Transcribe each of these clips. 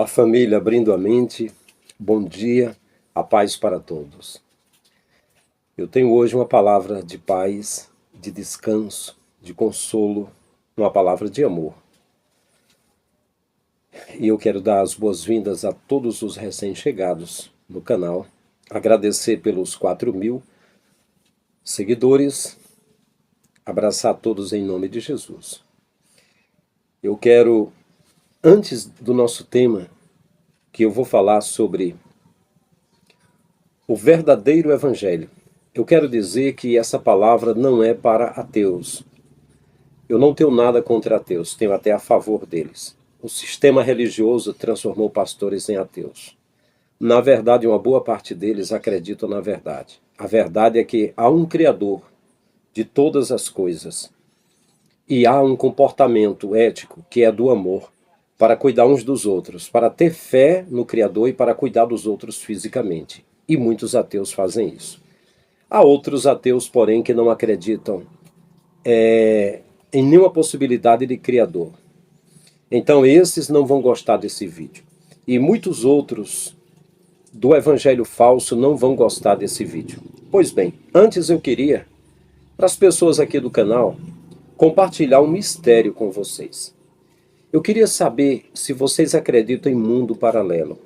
Olá, família, abrindo a mente, bom dia, a paz para todos. Eu tenho hoje uma palavra de paz, de descanso, de consolo, uma palavra de amor. E eu quero dar as boas-vindas a todos os recém-chegados no canal, agradecer pelos 4.000 seguidores, abraçar todos em nome de Jesus. Eu quero, antes do nosso tema, que eu vou falar sobre o verdadeiro evangelho. Eu quero dizer que essa palavra não é para ateus. Eu não tenho nada contra ateus, tenho até a favor deles. O sistema religioso transformou pastores em ateus. Na verdade, uma boa parte deles acreditam na verdade. A verdade é que há um Criador de todas as coisas e há um comportamento ético que é do amor para cuidar uns dos outros, para ter fé no Criador e para cuidar dos outros fisicamente. E muitos ateus fazem isso. Há outros ateus, porém, que não acreditam em nenhuma possibilidade de Criador. Então, esses não vão gostar desse vídeo. E muitos outros do Evangelho falso não vão gostar desse vídeo. Pois bem, antes eu queria, para as pessoas aqui do canal, compartilhar um mistério com vocês. Eu queria saber se vocês acreditam em mundo paralelo.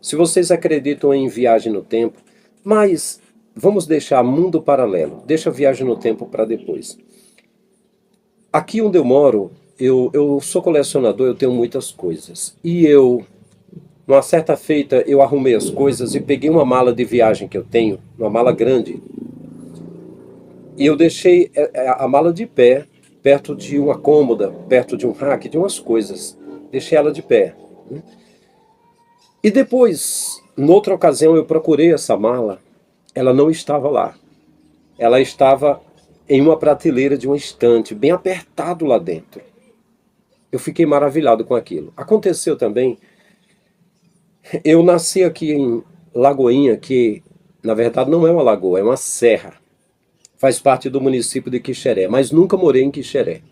Se vocês acreditam em viagem no tempo, mas vamos deixar mundo paralelo, deixa a viagem no tempo para depois. Aqui onde eu moro, eu sou colecionador, eu tenho muitas coisas. E numa certa feita, eu arrumei as coisas e peguei uma mala de viagem que eu tenho, uma mala grande, e eu deixei a mala de pé, perto de uma cômoda, perto de um rack, de umas coisas. Deixei ela de pé. E depois, noutra ocasião, eu procurei essa mala, ela não estava lá. Ela estava em uma prateleira de uma estante, bem apertado lá dentro. Eu fiquei maravilhado com aquilo. Aconteceu também, eu nasci aqui em Lagoinha, que na verdade não é uma lagoa, é uma serra. Faz parte do município de Quixeré, mas nunca morei em Quixeré.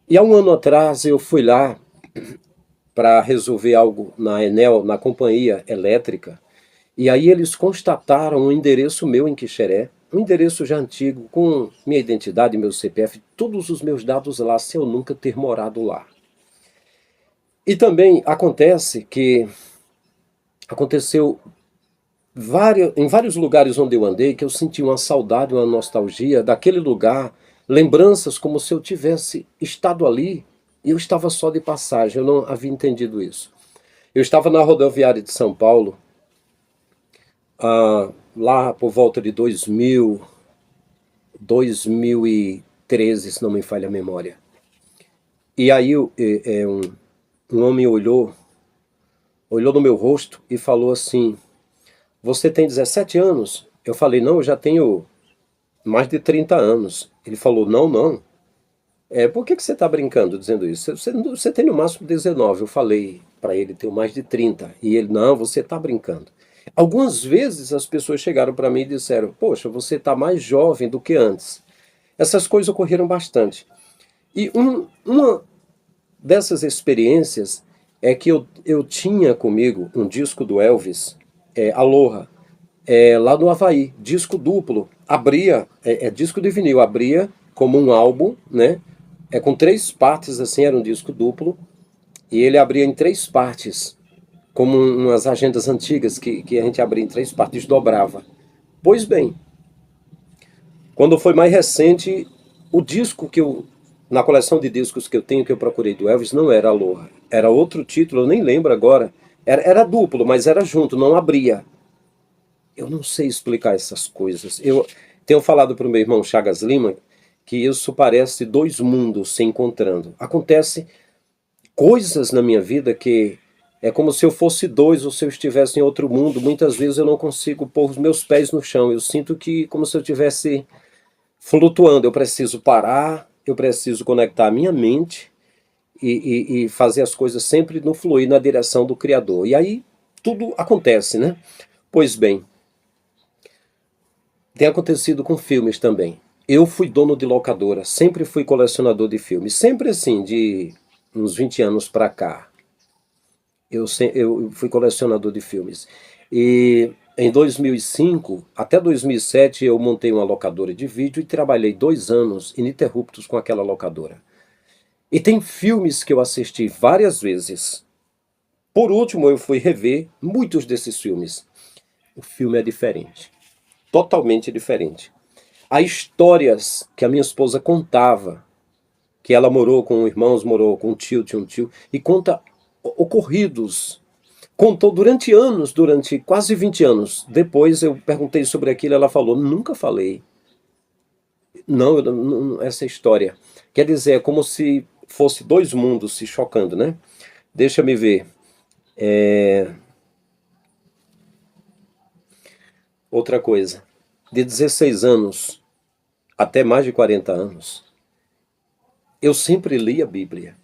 E há um ano atrás eu fui lá para resolver algo na Enel, na companhia elétrica, e aí eles constataram um endereço meu em Quixeré, um endereço já antigo, com minha identidade, meu CPF, todos os meus dados lá, sem eu nunca ter morado lá. E também aconteceu em vários lugares onde eu andei, que eu senti uma saudade, uma nostalgia daquele lugar, lembranças como se eu tivesse estado ali e eu estava só de passagem, eu não havia entendido isso. Eu estava na rodoviária de São Paulo, lá por volta de 2013, se não me falha a memória. E aí um homem olhou no meu rosto e falou assim: você tem 17 anos? Eu falei: não, eu já tenho mais de 30 anos. Ele falou: não. Por que você está brincando dizendo isso? Você tem no máximo 19. Eu falei para ele: tenho mais de 30. E ele: não, você está brincando. Algumas vezes as pessoas chegaram para mim e disseram: poxa, você está mais jovem do que antes. Essas coisas ocorreram bastante. E uma dessas experiências é que eu tinha comigo um disco do Elvis, Aloha, lá no Havaí, disco duplo, abria, disco de vinil, abria como um álbum, né? Com 3 partes, assim, era um disco duplo, e ele abria em 3 partes, como umas agendas antigas que a gente abria em 3 partes, dobrava. Pois bem, quando foi mais recente, o disco na coleção de discos que eu tenho, que eu procurei do Elvis, não era Aloha, era outro título, eu nem lembro agora, era duplo, mas era junto, não abria. Eu não sei explicar essas coisas. Eu tenho falado para o meu irmão Chagas Lima que isso parece 2 mundos se encontrando. Acontece coisas na minha vida que é como se eu fosse 2 ou se eu estivesse em outro mundo. Muitas vezes eu não consigo pôr os meus pés no chão. Eu sinto que como se eu estivesse flutuando. Eu preciso parar, eu preciso conectar a minha mente e fazer as coisas sempre no fluir na direção do Criador. E aí tudo acontece, né? Pois bem, tem acontecido com filmes também. Eu fui dono de locadora, sempre fui colecionador de filmes, sempre assim, de uns 20 anos para cá. Eu fui colecionador de filmes. E em 2005, até 2007, eu montei uma locadora de vídeo e trabalhei 2 anos ininterruptos com aquela locadora. E tem filmes que eu assisti várias vezes. Por último, eu fui rever muitos desses filmes. O filme é diferente, totalmente diferente. Há histórias que a minha esposa contava, que ela morou com irmãos, morou com um tio, tinha um tio, e conta ocorridos. Contou durante anos, durante quase 20 anos. Depois eu perguntei sobre aquilo, ela falou, nunca falei. Não, essa história. Quer dizer, é como se fosse dois mundos se chocando, né? Deixa me ver. Outra coisa. De 16 anos até mais de 40 anos, eu sempre li a Bíblia.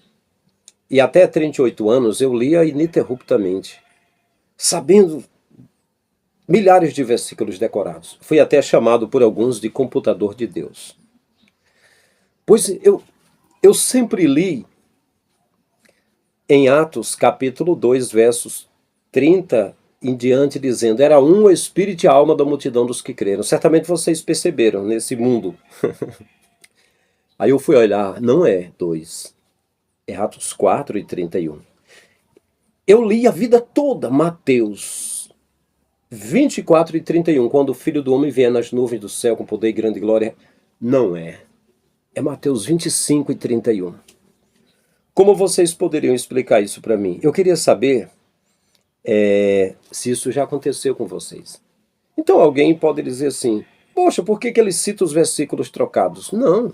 E até 38 anos eu lia ininterruptamente, sabendo milhares de versículos decorados. Fui até chamado por alguns de computador de Deus. Pois eu sempre li em Atos capítulo 2, versos 30 em diante, dizendo, era um o espírito e a alma da multidão dos que creram. Certamente vocês perceberam nesse mundo. Aí eu fui olhar, não é 2, é Atos 4 e 31. Eu li a vida toda Mateus 24 e 31, quando o Filho do Homem vier nas nuvens do céu com poder e grande glória. Não é. É Mateus 25 e 31. Como vocês poderiam explicar isso para mim? Eu queria saber se isso já aconteceu com vocês. Então alguém pode dizer assim, poxa, por que ele cita os versículos trocados? Não.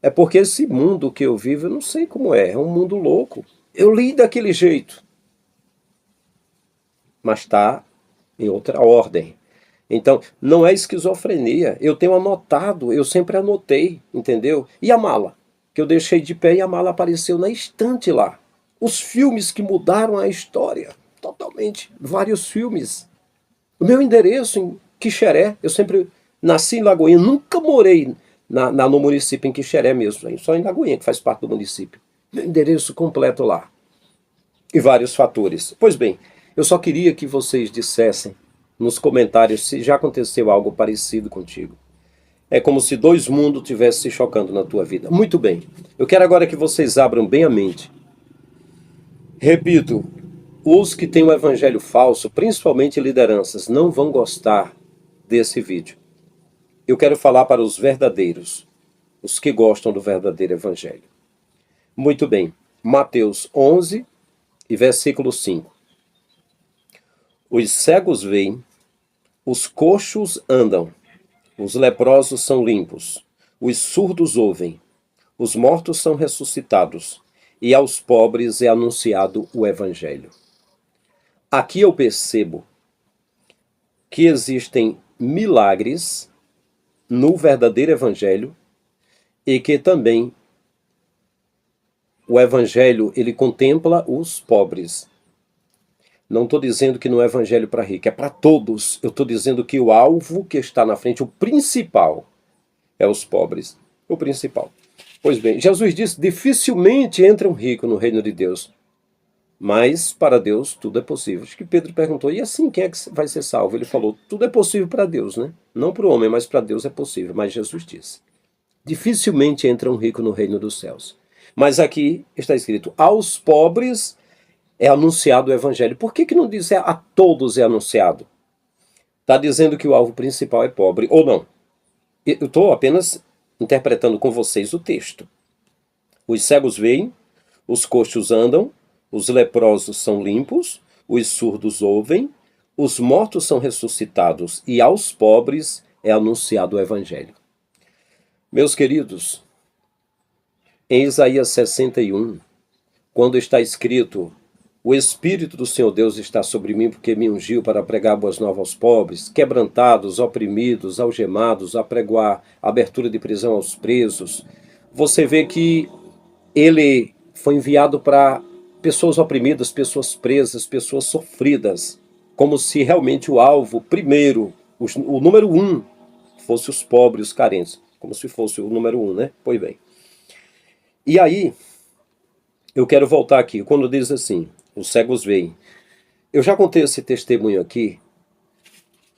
É porque esse mundo que eu vivo, eu não sei como é um mundo louco. Eu li daquele jeito, mas está em outra ordem. Então, não é esquizofrenia. Eu tenho anotado, eu sempre anotei, entendeu? E a mala? Que eu deixei de pé e a mala apareceu na estante lá. Os filmes que mudaram a história, totalmente. Vários filmes. O meu endereço em Quixeré, eu sempre nasci em Lagoinha, nunca morei no município em Quixeré mesmo, só em Lagoinha, que faz parte do município. Meu endereço completo lá. E vários fatores. Pois bem, eu só queria que vocês dissessem nos comentários se já aconteceu algo parecido contigo. É como se dois mundos estivessem se chocando na tua vida. Muito bem. Eu quero agora que vocês abram bem a mente. Repito, os que têm o evangelho falso, principalmente lideranças, não vão gostar desse vídeo. Eu quero falar para os verdadeiros, os que gostam do verdadeiro evangelho. Muito bem. Mateus 11 e versículo 5. Os cegos veem, os coxos andam, os leprosos são limpos, os surdos ouvem, os mortos são ressuscitados, e aos pobres é anunciado o evangelho. Aqui eu percebo que existem milagres no verdadeiro evangelho e que também o evangelho ele contempla os pobres. Não estou dizendo que não é evangelho para rico, é para todos. Eu estou dizendo que o alvo que está na frente, o principal, é os pobres. O principal. Pois bem, Jesus disse, dificilmente entra um rico no reino de Deus. Mas para Deus tudo é possível. Acho que Pedro perguntou, e assim quem é que vai ser salvo? Ele falou, tudo é possível para Deus, né? Não para o homem, mas para Deus é possível. Mas Jesus disse, dificilmente entra um rico no reino dos céus. Mas aqui está escrito, aos pobres é anunciado o evangelho. Por que não diz a todos é anunciado? Está dizendo que o alvo principal é pobre, ou não? Eu estou apenas interpretando com vocês o texto. Os cegos veem, os coxos andam, os leprosos são limpos, os surdos ouvem, os mortos são ressuscitados e aos pobres é anunciado o evangelho. Meus queridos, em Isaías 61, quando está escrito, o Espírito do Senhor Deus está sobre mim porque me ungiu para pregar boas novas aos pobres, quebrantados, oprimidos, algemados, a pregoar a abertura de prisão aos presos. Você vê que ele foi enviado para pessoas oprimidas, pessoas presas, pessoas sofridas, como se realmente o alvo primeiro, o número 1, fosse os pobres, os carentes, como se fosse o número 1, né? Pois bem. E aí, eu quero voltar aqui, quando diz assim, os cegos veem. Eu já contei esse testemunho aqui.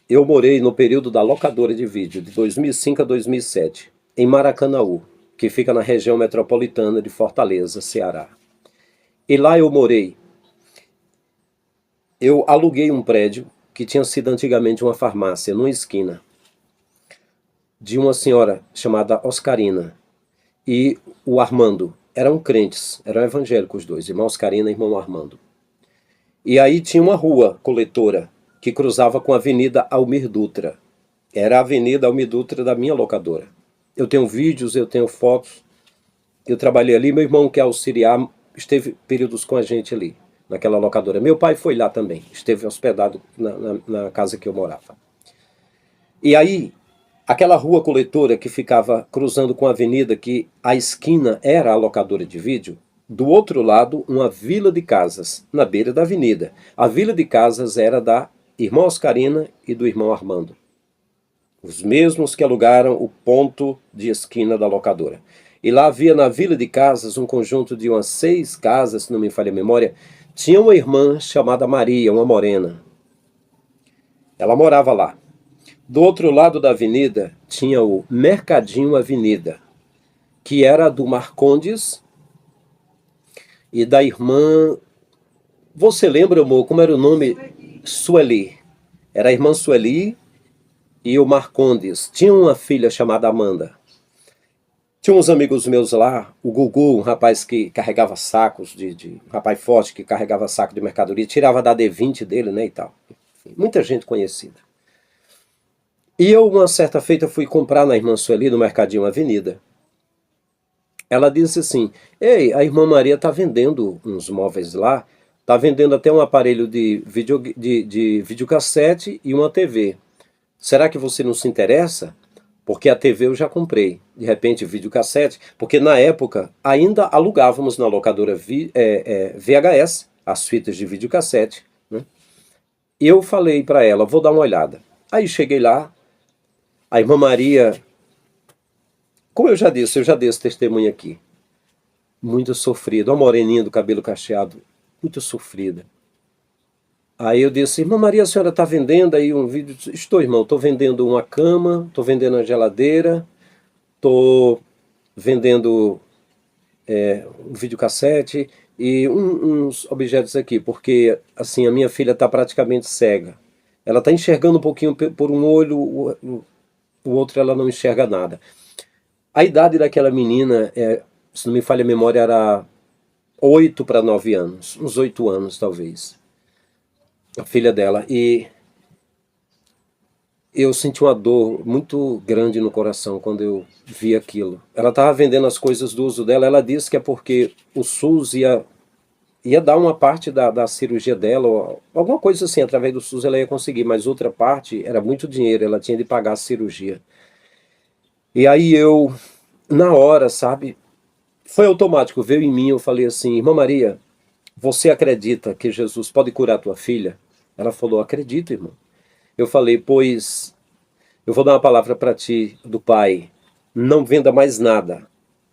Eu morei no período da locadora de vídeo, de 2005 a 2007, em Maracanaú, que fica na região metropolitana de Fortaleza, Ceará. E lá eu morei. Eu aluguei um prédio que tinha sido antigamente uma farmácia, numa esquina, de uma senhora chamada Oscarina e o Armando. Eram crentes, eram evangélicos os dois, irmã Oscarina e irmão Armando. E aí tinha uma rua coletora que cruzava com a Avenida Almir Dutra. Era a Avenida Almir Dutra da minha locadora. Eu tenho vídeos, eu tenho fotos. Eu trabalhei ali, meu irmão que é auxiliar esteve períodos com a gente ali, naquela locadora. Meu pai foi lá também, esteve hospedado na casa que eu morava. E aí, aquela rua coletora que ficava cruzando com a avenida, que a esquina era a locadora de vídeo, do outro lado, uma vila de casas, na beira da avenida. A vila de casas era da irmã Oscarina e do irmão Armando. Os mesmos que alugaram o ponto de esquina da locadora. E lá havia na vila de casas um conjunto de umas 6 casas, se não me falha a memória. Tinha uma irmã chamada Maria, uma morena. Ela morava lá. Do outro lado da avenida tinha o Mercadinho Avenida, que era do Marcondes e da irmã... Você lembra, amor, como era o nome? Sueli. Era a irmã Sueli e o Marcondes. Tinha uma filha chamada Amanda. Tinha uns amigos meus lá, o Gugu, um rapaz que carregava sacos, um rapaz forte que carregava saco de mercadoria, tirava da D20 dele, né, e tal. Enfim, muita gente conhecida. E eu, uma certa feita, fui comprar na irmã Sueli, no Mercadinho Avenida. Ela disse assim, ei, a irmã Maria está vendendo uns móveis lá, está vendendo até um aparelho de videocassete e uma TV. Será que você não se interessa? Porque a TV eu já comprei. De repente, videocassete, porque na época ainda alugávamos na locadora VHS, as fitas de videocassete, né? E eu falei para ela, vou dar uma olhada. Aí cheguei lá, a irmã Maria, como eu já dei esse testemunho aqui, muito sofrida, uma moreninha do cabelo cacheado, muito sofrida. Aí eu disse, irmã Maria, a senhora está vendendo aí um vídeo? Estou, irmão, estou vendendo uma cama, estou vendendo uma geladeira, estou vendendo um videocassete e uns objetos aqui, porque assim, a minha filha está praticamente cega. Ela está enxergando um pouquinho por um olho, o outro ela não enxerga nada. A idade daquela menina, se não me falha a memória, era 8 para 9 anos, uns 8 anos talvez. A filha dela, e eu senti uma dor muito grande no coração quando eu vi aquilo. Ela estava vendendo as coisas do uso dela, ela disse que é porque o SUS ia dar uma parte da cirurgia dela, ou alguma coisa assim, através do SUS ela ia conseguir, mas outra parte era muito dinheiro, ela tinha de pagar a cirurgia. E aí eu, na hora, sabe, foi automático, veio em mim, eu falei assim, irmã Maria, você acredita que Jesus pode curar tua filha? Ela falou, acredito, irmão. Eu falei, pois eu vou dar uma palavra para ti do Pai. Não venda mais nada.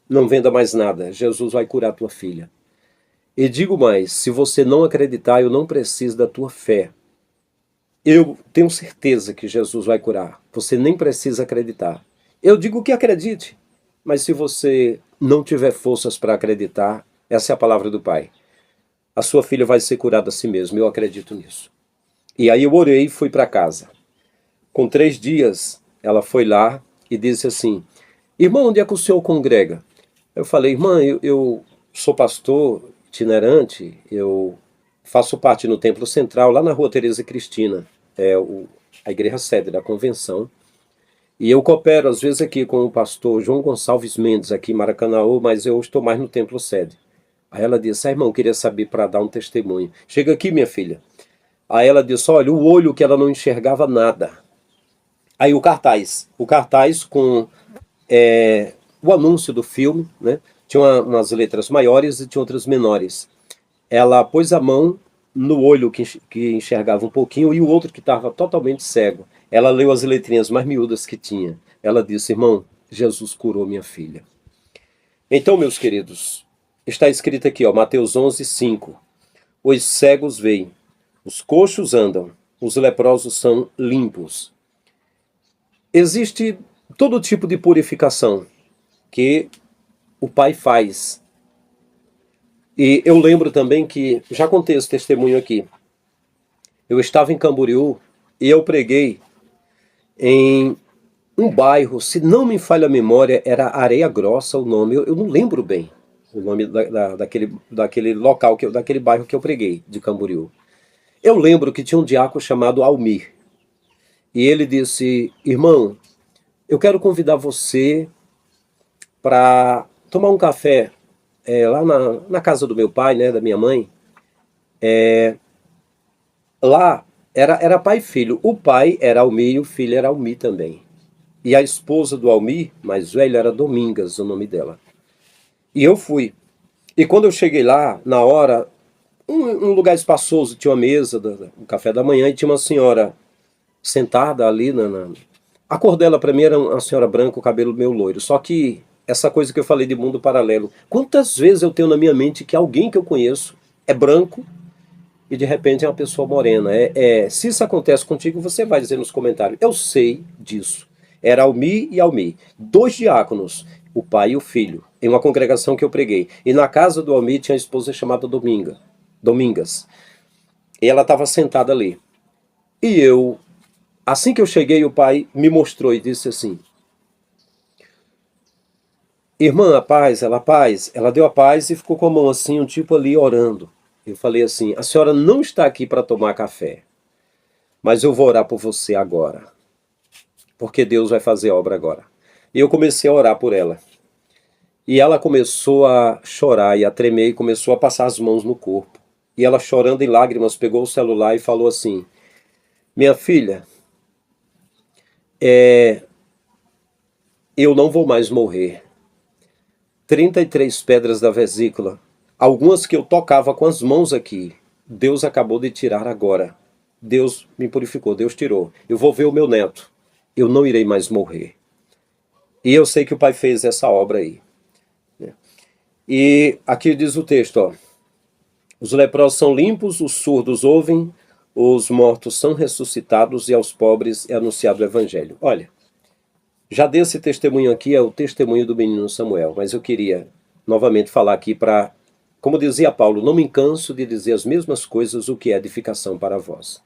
Não venda mais nada. Jesus vai curar tua filha. E digo mais, se você não acreditar, eu não preciso da tua fé. Eu tenho certeza que Jesus vai curar. Você nem precisa acreditar. Eu digo que acredite. Mas se você não tiver forças para acreditar, essa é a palavra do Pai. A sua filha vai ser curada a si mesma. Eu acredito nisso. E aí eu orei e fui para casa. Com 3 dias, ela foi lá e disse assim, irmão, onde é que o senhor congrega? Eu falei, irmã, eu sou pastor itinerante, eu faço parte no Templo Central, lá na Rua Tereza Cristina, a igreja sede da convenção. E eu coopero, às vezes, aqui com o pastor João Gonçalves Mendes, aqui em Maracanaú, mas eu estou mais no Templo sede. Aí ela disse, irmão, queria saber para dar um testemunho. Chega aqui, minha filha. Aí ela disse, olha, o olho que ela não enxergava nada. Aí o cartaz com o anúncio do filme, né? Tinha umas letras maiores e tinha outras menores. Ela pôs a mão no olho que enxergava um pouquinho e o outro que estava totalmente cego. Ela leu as letrinhas mais miúdas que tinha. Ela disse, irmão, Jesus curou minha filha. Então, meus queridos, está escrito aqui, ó, Mateus 11, 5. os cegos veem, os coxos andam, os leprosos são limpos. Existe todo tipo de purificação que o Pai faz. E eu lembro também que, já contei esse testemunho aqui, eu estava em Camboriú e eu preguei em um bairro, se não me falha a memória, era Areia Grossa o nome, eu não lembro bem o nome daquele local, daquele bairro que eu preguei, de Camboriú. Eu lembro que tinha um diácono chamado Almir, e ele disse: irmão, eu quero convidar você para tomar um café lá na casa do meu pai, né, da minha mãe. Lá era pai e filho. O pai era Almir e o filho era Almir também. E a esposa do Almir, mais velho, era Domingas, o nome dela. E eu fui. E quando eu cheguei lá, na hora, um lugar espaçoso, tinha uma mesa, um café da manhã, e tinha uma senhora sentada ali. A cor dela para mim era uma senhora branca, o cabelo meio loiro. Só que essa coisa que eu falei de mundo paralelo, quantas vezes eu tenho na minha mente que alguém que eu conheço é branco e de repente é uma pessoa morena. Se isso acontece contigo, você vai dizer nos comentários. Eu sei disso. Era Almir e Almir, 2 diáconos, o pai e o filho, em uma congregação que eu preguei. E na casa do Almir tinha a esposa chamada Domingas. E ela estava sentada ali. E eu, assim que eu cheguei, o pai me mostrou e disse assim: irmã, a paz, ela deu a paz e ficou com a mão assim, um tipo ali orando. Eu falei assim: a senhora não está aqui para tomar café, mas eu vou orar por você agora, porque Deus vai fazer obra agora. E eu comecei a orar por ela. E ela começou a chorar e a tremer e começou a passar as mãos no corpo. E ela, chorando em lágrimas, pegou o celular e falou assim: minha filha, eu não vou mais morrer. 33 pedras da vesícula, algumas que eu tocava com as mãos aqui, Deus acabou de tirar agora. Deus me purificou, Deus tirou. Eu vou ver o meu neto. Eu não irei mais morrer. E eu sei que o Pai fez essa obra aí. E aqui diz o texto, ó: os leprosos são limpos, os surdos ouvem, os mortos são ressuscitados e aos pobres é anunciado o evangelho. Olha, já dei esse testemunho aqui, é o testemunho do menino Samuel, mas eu queria novamente falar aqui para, como dizia Paulo, não me canso de dizer as mesmas coisas, o que é edificação para vós.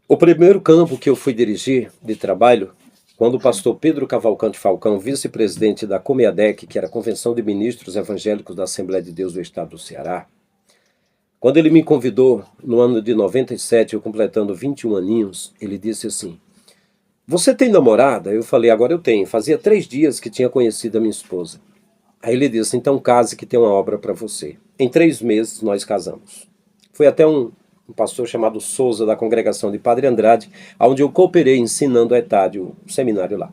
O primeiro campo que eu fui dirigir de trabalho, quando o pastor Pedro Cavalcante Falcão, vice-presidente da Comeadec, que era a Convenção de Ministros Evangélicos da Assembleia de Deus do Estado do Ceará, quando ele me convidou no ano de 97, eu completando 21 aninhos, ele disse assim: você tem namorada? Eu falei: agora eu tenho. Fazia 3 dias que tinha conhecido a minha esposa. Aí ele disse: então case que tem uma obra para você. Em 3 meses nós casamos. Foi até um pastor chamado Souza, da congregação de Padre Andrade, onde eu cooperei ensinando a ETAD, o seminário lá.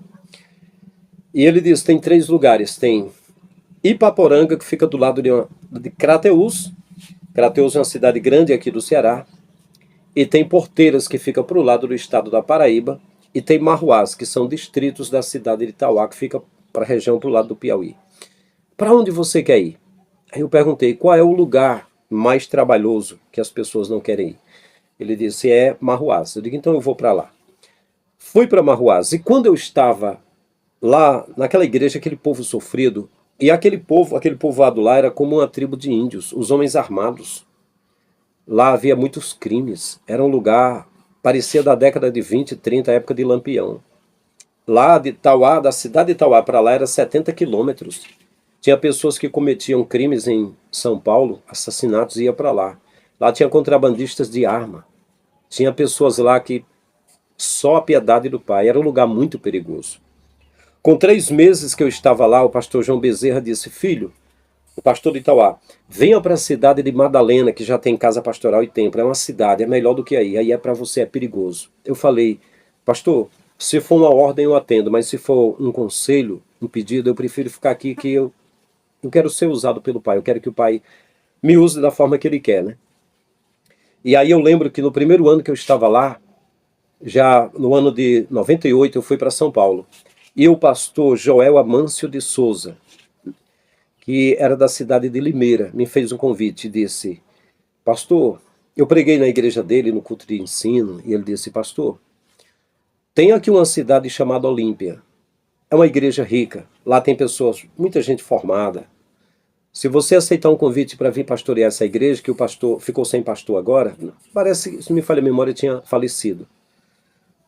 E ele disse: tem 3 lugares. Tem Ipaporanga, que fica do lado de Crateús. Crateús é uma cidade grande aqui do Ceará. E tem Porteiras, que fica para o lado do estado da Paraíba. E tem Marruás, que são distritos da cidade de Itauá, que fica para a região para o lado do Piauí. Para onde você quer ir? Aí eu perguntei: qual é o lugar mais trabalhoso que as pessoas não querem ir? Ele disse: é Marruás. Eu digo: então eu vou para lá. Fui para Marruás. E quando eu estava lá, naquela igreja, aquele povo sofrido, e aquele povoado lá era como uma tribo de índios, os homens armados. Lá havia muitos crimes. Era um lugar, parecia da década de 20, 30, época de Lampião. Lá de Itauá, da cidade de Itauá para lá, era 70 quilômetros. Tinha pessoas que cometiam crimes em São Paulo, assassinatos, e ia para lá. Lá tinha contrabandistas de arma. Tinha pessoas lá que só a piedade do Pai. Era um lugar muito perigoso. Com 3 meses que eu estava lá, o pastor João Bezerra disse: filho, o pastor de Itauá, venha para a cidade de Madalena, que já tem casa pastoral e templo. É uma cidade, é melhor do que aí. Aí é para você, é perigoso. Eu falei: pastor, se for uma ordem eu atendo, mas se for um conselho, um pedido, eu prefiro ficar aqui, que eu quero ser usado pelo Pai. Eu quero que o Pai me use da forma que Ele quer, né? E aí eu lembro que no primeiro ano que eu estava lá, já no ano de 98, eu fui para São Paulo. E o pastor Joel Amâncio de Souza, que era da cidade de Limeira, me fez um convite e disse: pastor, eu preguei na igreja dele, no culto de ensino, e ele disse, pastor, tem aqui uma cidade chamada Olímpia. É uma igreja rica. Lá tem pessoas, muita gente formada. Se você aceitar um convite para vir pastorear essa igreja, que o pastor ficou sem pastor agora, parece, se me falha a memória, tinha falecido.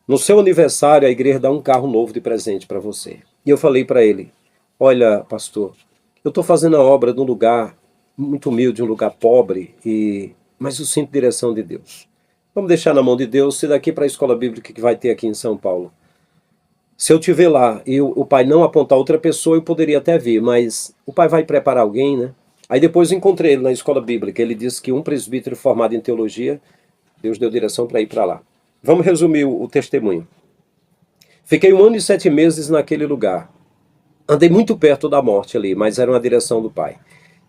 No seu aniversário, a igreja dá um carro novo de presente para você. E eu falei para ele, olha, pastor, eu estou fazendo a obra num lugar muito humilde, um lugar pobre, mas eu sinto direção de Deus. Vamos deixar na mão de Deus, se daqui para a escola bíblica que vai ter aqui em São Paulo. Se eu te ver lá e o pai não apontar outra pessoa, eu poderia até vir, mas o pai vai preparar alguém, né? Aí depois eu encontrei ele na escola bíblica. Ele disse que um presbítero formado em teologia, Deus deu direção para ir para lá. Vamos resumir o testemunho. Fiquei 1 ano e 7 meses naquele lugar. Andei muito perto da morte ali, mas era uma direção do pai.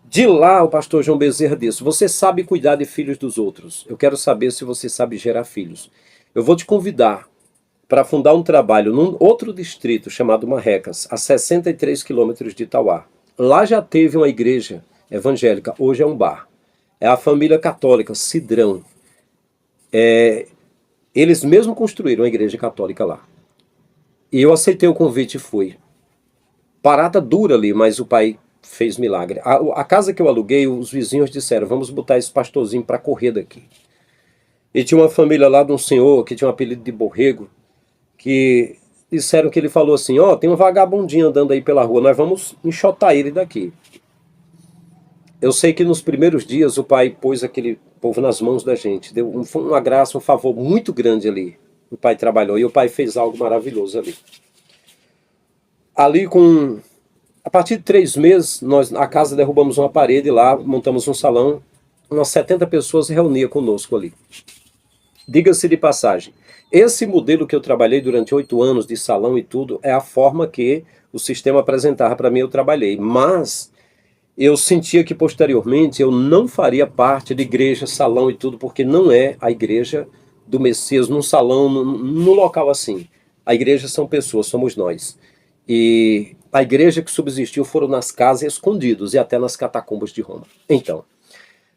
De lá, o pastor João Bezerra disse, você sabe cuidar de filhos dos outros. Eu quero saber se você sabe gerar filhos. Eu vou te convidar para fundar um trabalho num outro distrito chamado Marrecas, a 63 quilômetros de Itauá. Lá já teve uma igreja evangélica, hoje é um bar. É a família católica, Cidrão. Eles mesmo construíram a igreja católica lá. E eu aceitei o convite e fui. Parada dura ali, mas o pai fez milagre. A casa que eu aluguei, os vizinhos disseram, vamos botar esse pastorzinho para correr daqui. E tinha uma família lá de um senhor que tinha um apelido de Borrego, que disseram que ele falou assim, ó, tem um vagabundinho andando aí pela rua, nós vamos enxotar ele daqui. Eu sei que nos primeiros dias o pai pôs aquele povo nas mãos da gente, deu uma graça, um favor muito grande ali. O pai trabalhou e o pai fez algo maravilhoso ali. Ali a partir de 3 meses, nós na casa derrubamos uma parede lá, montamos um salão, umas 70 pessoas se reuniam conosco ali. Diga-se de passagem, esse modelo que eu trabalhei durante 8 anos de salão e tudo, é a forma que o sistema apresentava para mim, eu trabalhei. Mas eu sentia que posteriormente eu não faria parte de igreja, salão e tudo, porque não é a igreja do Messias num salão, no local assim. A igreja são pessoas, somos nós. E a igreja que subsistiu foram nas casas escondidos e até nas catacumbas de Roma. Então,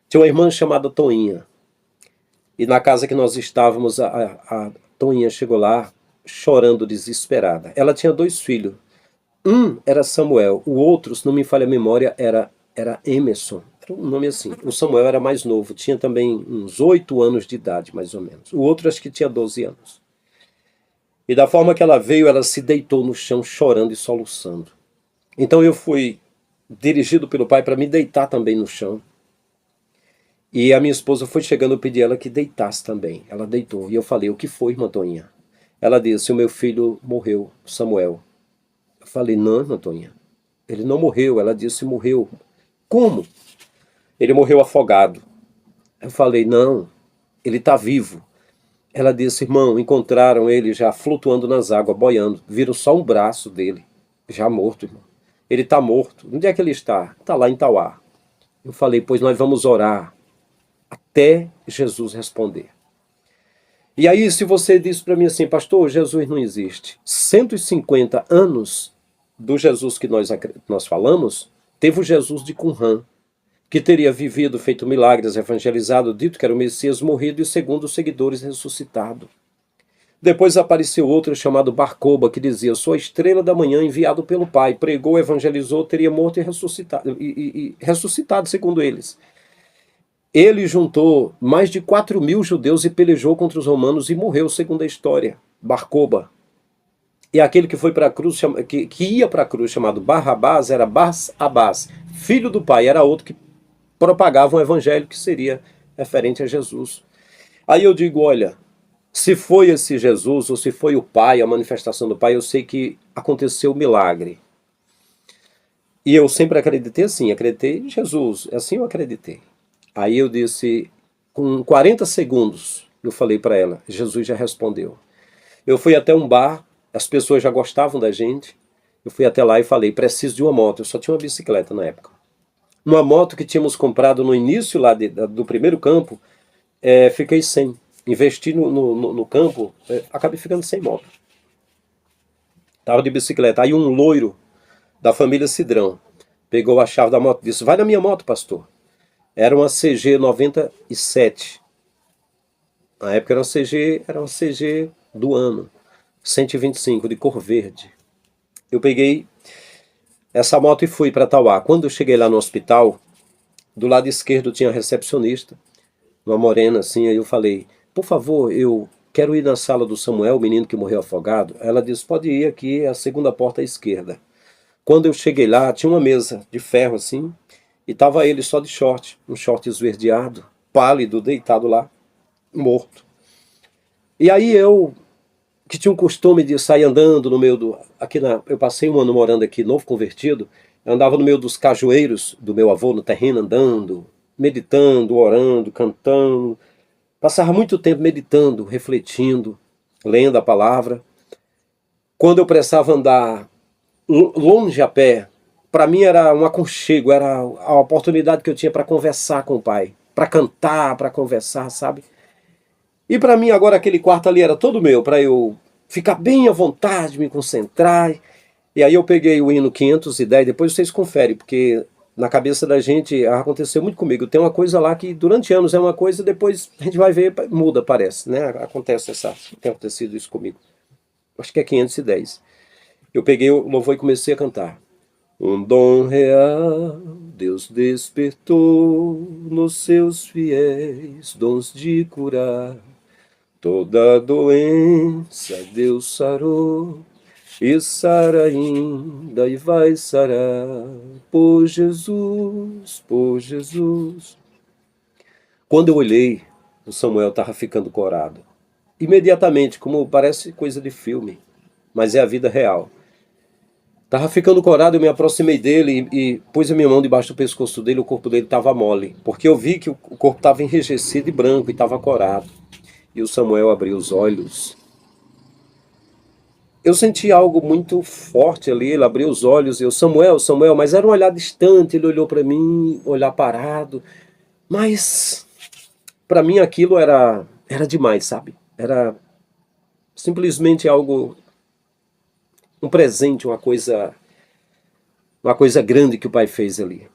tinha uma irmã chamada Toinha. E na casa que nós estávamos, a Toinha chegou lá chorando desesperada. Ela tinha 2 filhos. Um era Samuel, o outro, se não me falha a memória, era Emerson. Era um nome assim. O Samuel era mais novo, tinha também uns 8 anos de idade, mais ou menos. O outro acho que tinha 12 anos. E da forma que ela veio, ela se deitou no chão chorando e soluçando. Então eu fui dirigido pelo pai para me deitar também no chão. E a minha esposa foi chegando, eu pedi ela que deitasse também. Ela deitou. E eu falei, o que foi, irmã Toinha? Ela disse, o meu filho morreu, Samuel. Eu falei, não, irmã Toinha. Ele não morreu. Ela disse, morreu. Como? Ele morreu afogado. Eu falei, não, ele está vivo. Ela disse, irmão, encontraram ele já flutuando nas águas, boiando. Viram só um braço dele, já morto, irmão. Ele está morto. Onde é que ele está? Está lá em Itauá. Eu falei, pois nós vamos orar até Jesus responder. E aí, se você diz para mim assim, pastor, Jesus não existe. 150 anos do Jesus que nós falamos, teve o Jesus de Qumran, que teria vivido, feito milagres, evangelizado, dito que era o Messias, morrido e, segundo os seguidores, ressuscitado. Depois apareceu outro chamado Barcoba, que dizia, sou a estrela da manhã enviado pelo Pai, pregou, evangelizou, teria morto e ressuscitado, segundo eles. Ele juntou mais de 4.000 judeus e pelejou contra os romanos e morreu, segundo a história. Barcoba. E aquele que foi para a cruz, que ia para a cruz, chamado Barrabás, era Bar-Abás, filho do pai, era outro que propagava um evangelho que seria referente a Jesus. Aí eu digo, olha, se foi esse Jesus, ou se foi o Pai, a manifestação do Pai, eu sei que aconteceu o milagre. E eu sempre acreditei assim, acreditei em Jesus, assim eu acreditei. Aí eu disse, com 40 segundos, eu falei para ela, Jesus já respondeu. Eu fui até um bar, as pessoas já gostavam da gente, eu fui até lá e falei, preciso de uma moto, eu só tinha uma bicicleta na época. Uma moto que tínhamos comprado no início lá do primeiro campo, fiquei sem. Investi no campo, acabei ficando sem moto. Estava de bicicleta. Aí um loiro da família Cidrão pegou a chave da moto e disse, vai na minha moto, pastor. Era uma CG 97. Na época era uma CG do ano, 125, de cor verde. Eu peguei essa moto e fui para Tauá. Quando eu cheguei lá no hospital, do lado esquerdo tinha a recepcionista, uma morena assim, aí eu falei, por favor, eu quero ir na sala do Samuel, o menino que morreu afogado. Ela disse, pode ir aqui, é a segunda porta à esquerda. Quando eu cheguei lá, tinha uma mesa de ferro assim, e tava ele só de short, um short esverdeado, pálido, deitado lá, morto. E aí eu, que tinha um costume de sair andando no meio do... eu passei um ano morando aqui, novo convertido, eu andava no meio dos cajueiros do meu avô, no terreno, andando, meditando, orando, cantando. Passava muito tempo meditando, refletindo, lendo a palavra. Quando eu precisava andar longe a pé, para mim era um aconchego, era a oportunidade que eu tinha para conversar com o Pai, para cantar, para conversar, sabe? E para mim agora aquele quarto ali era todo meu, para eu ficar bem à vontade, me concentrar. E aí eu peguei o hino 510, depois vocês conferem, porque na cabeça da gente aconteceu muito comigo. Tem uma coisa lá que durante anos é uma coisa, depois a gente vai ver, muda, parece, né? Tem acontecido isso comigo. Acho que é 510. Eu peguei o louvor e comecei a cantar. Um dom real Deus despertou nos seus fiéis, dons de curar. Toda doença Deus sarou, e sara ainda e vai sarar, por Jesus, por Jesus. Quando eu olhei, o Samuel estava ficando corado. Imediatamente, como parece coisa de filme, mas é a vida real. Estava ficando corado, eu me aproximei dele e pus a minha mão debaixo do pescoço dele, o corpo dele estava mole, porque eu vi que o corpo estava enrijecido e branco e estava corado. E o Samuel abriu os olhos. Eu senti algo muito forte ali, ele abriu os olhos e eu, Samuel, Samuel, mas era um olhar distante, ele olhou para mim, olhar parado, mas para mim aquilo era demais, sabe? Era simplesmente algo, um presente, uma coisa grande que o pai fez ali.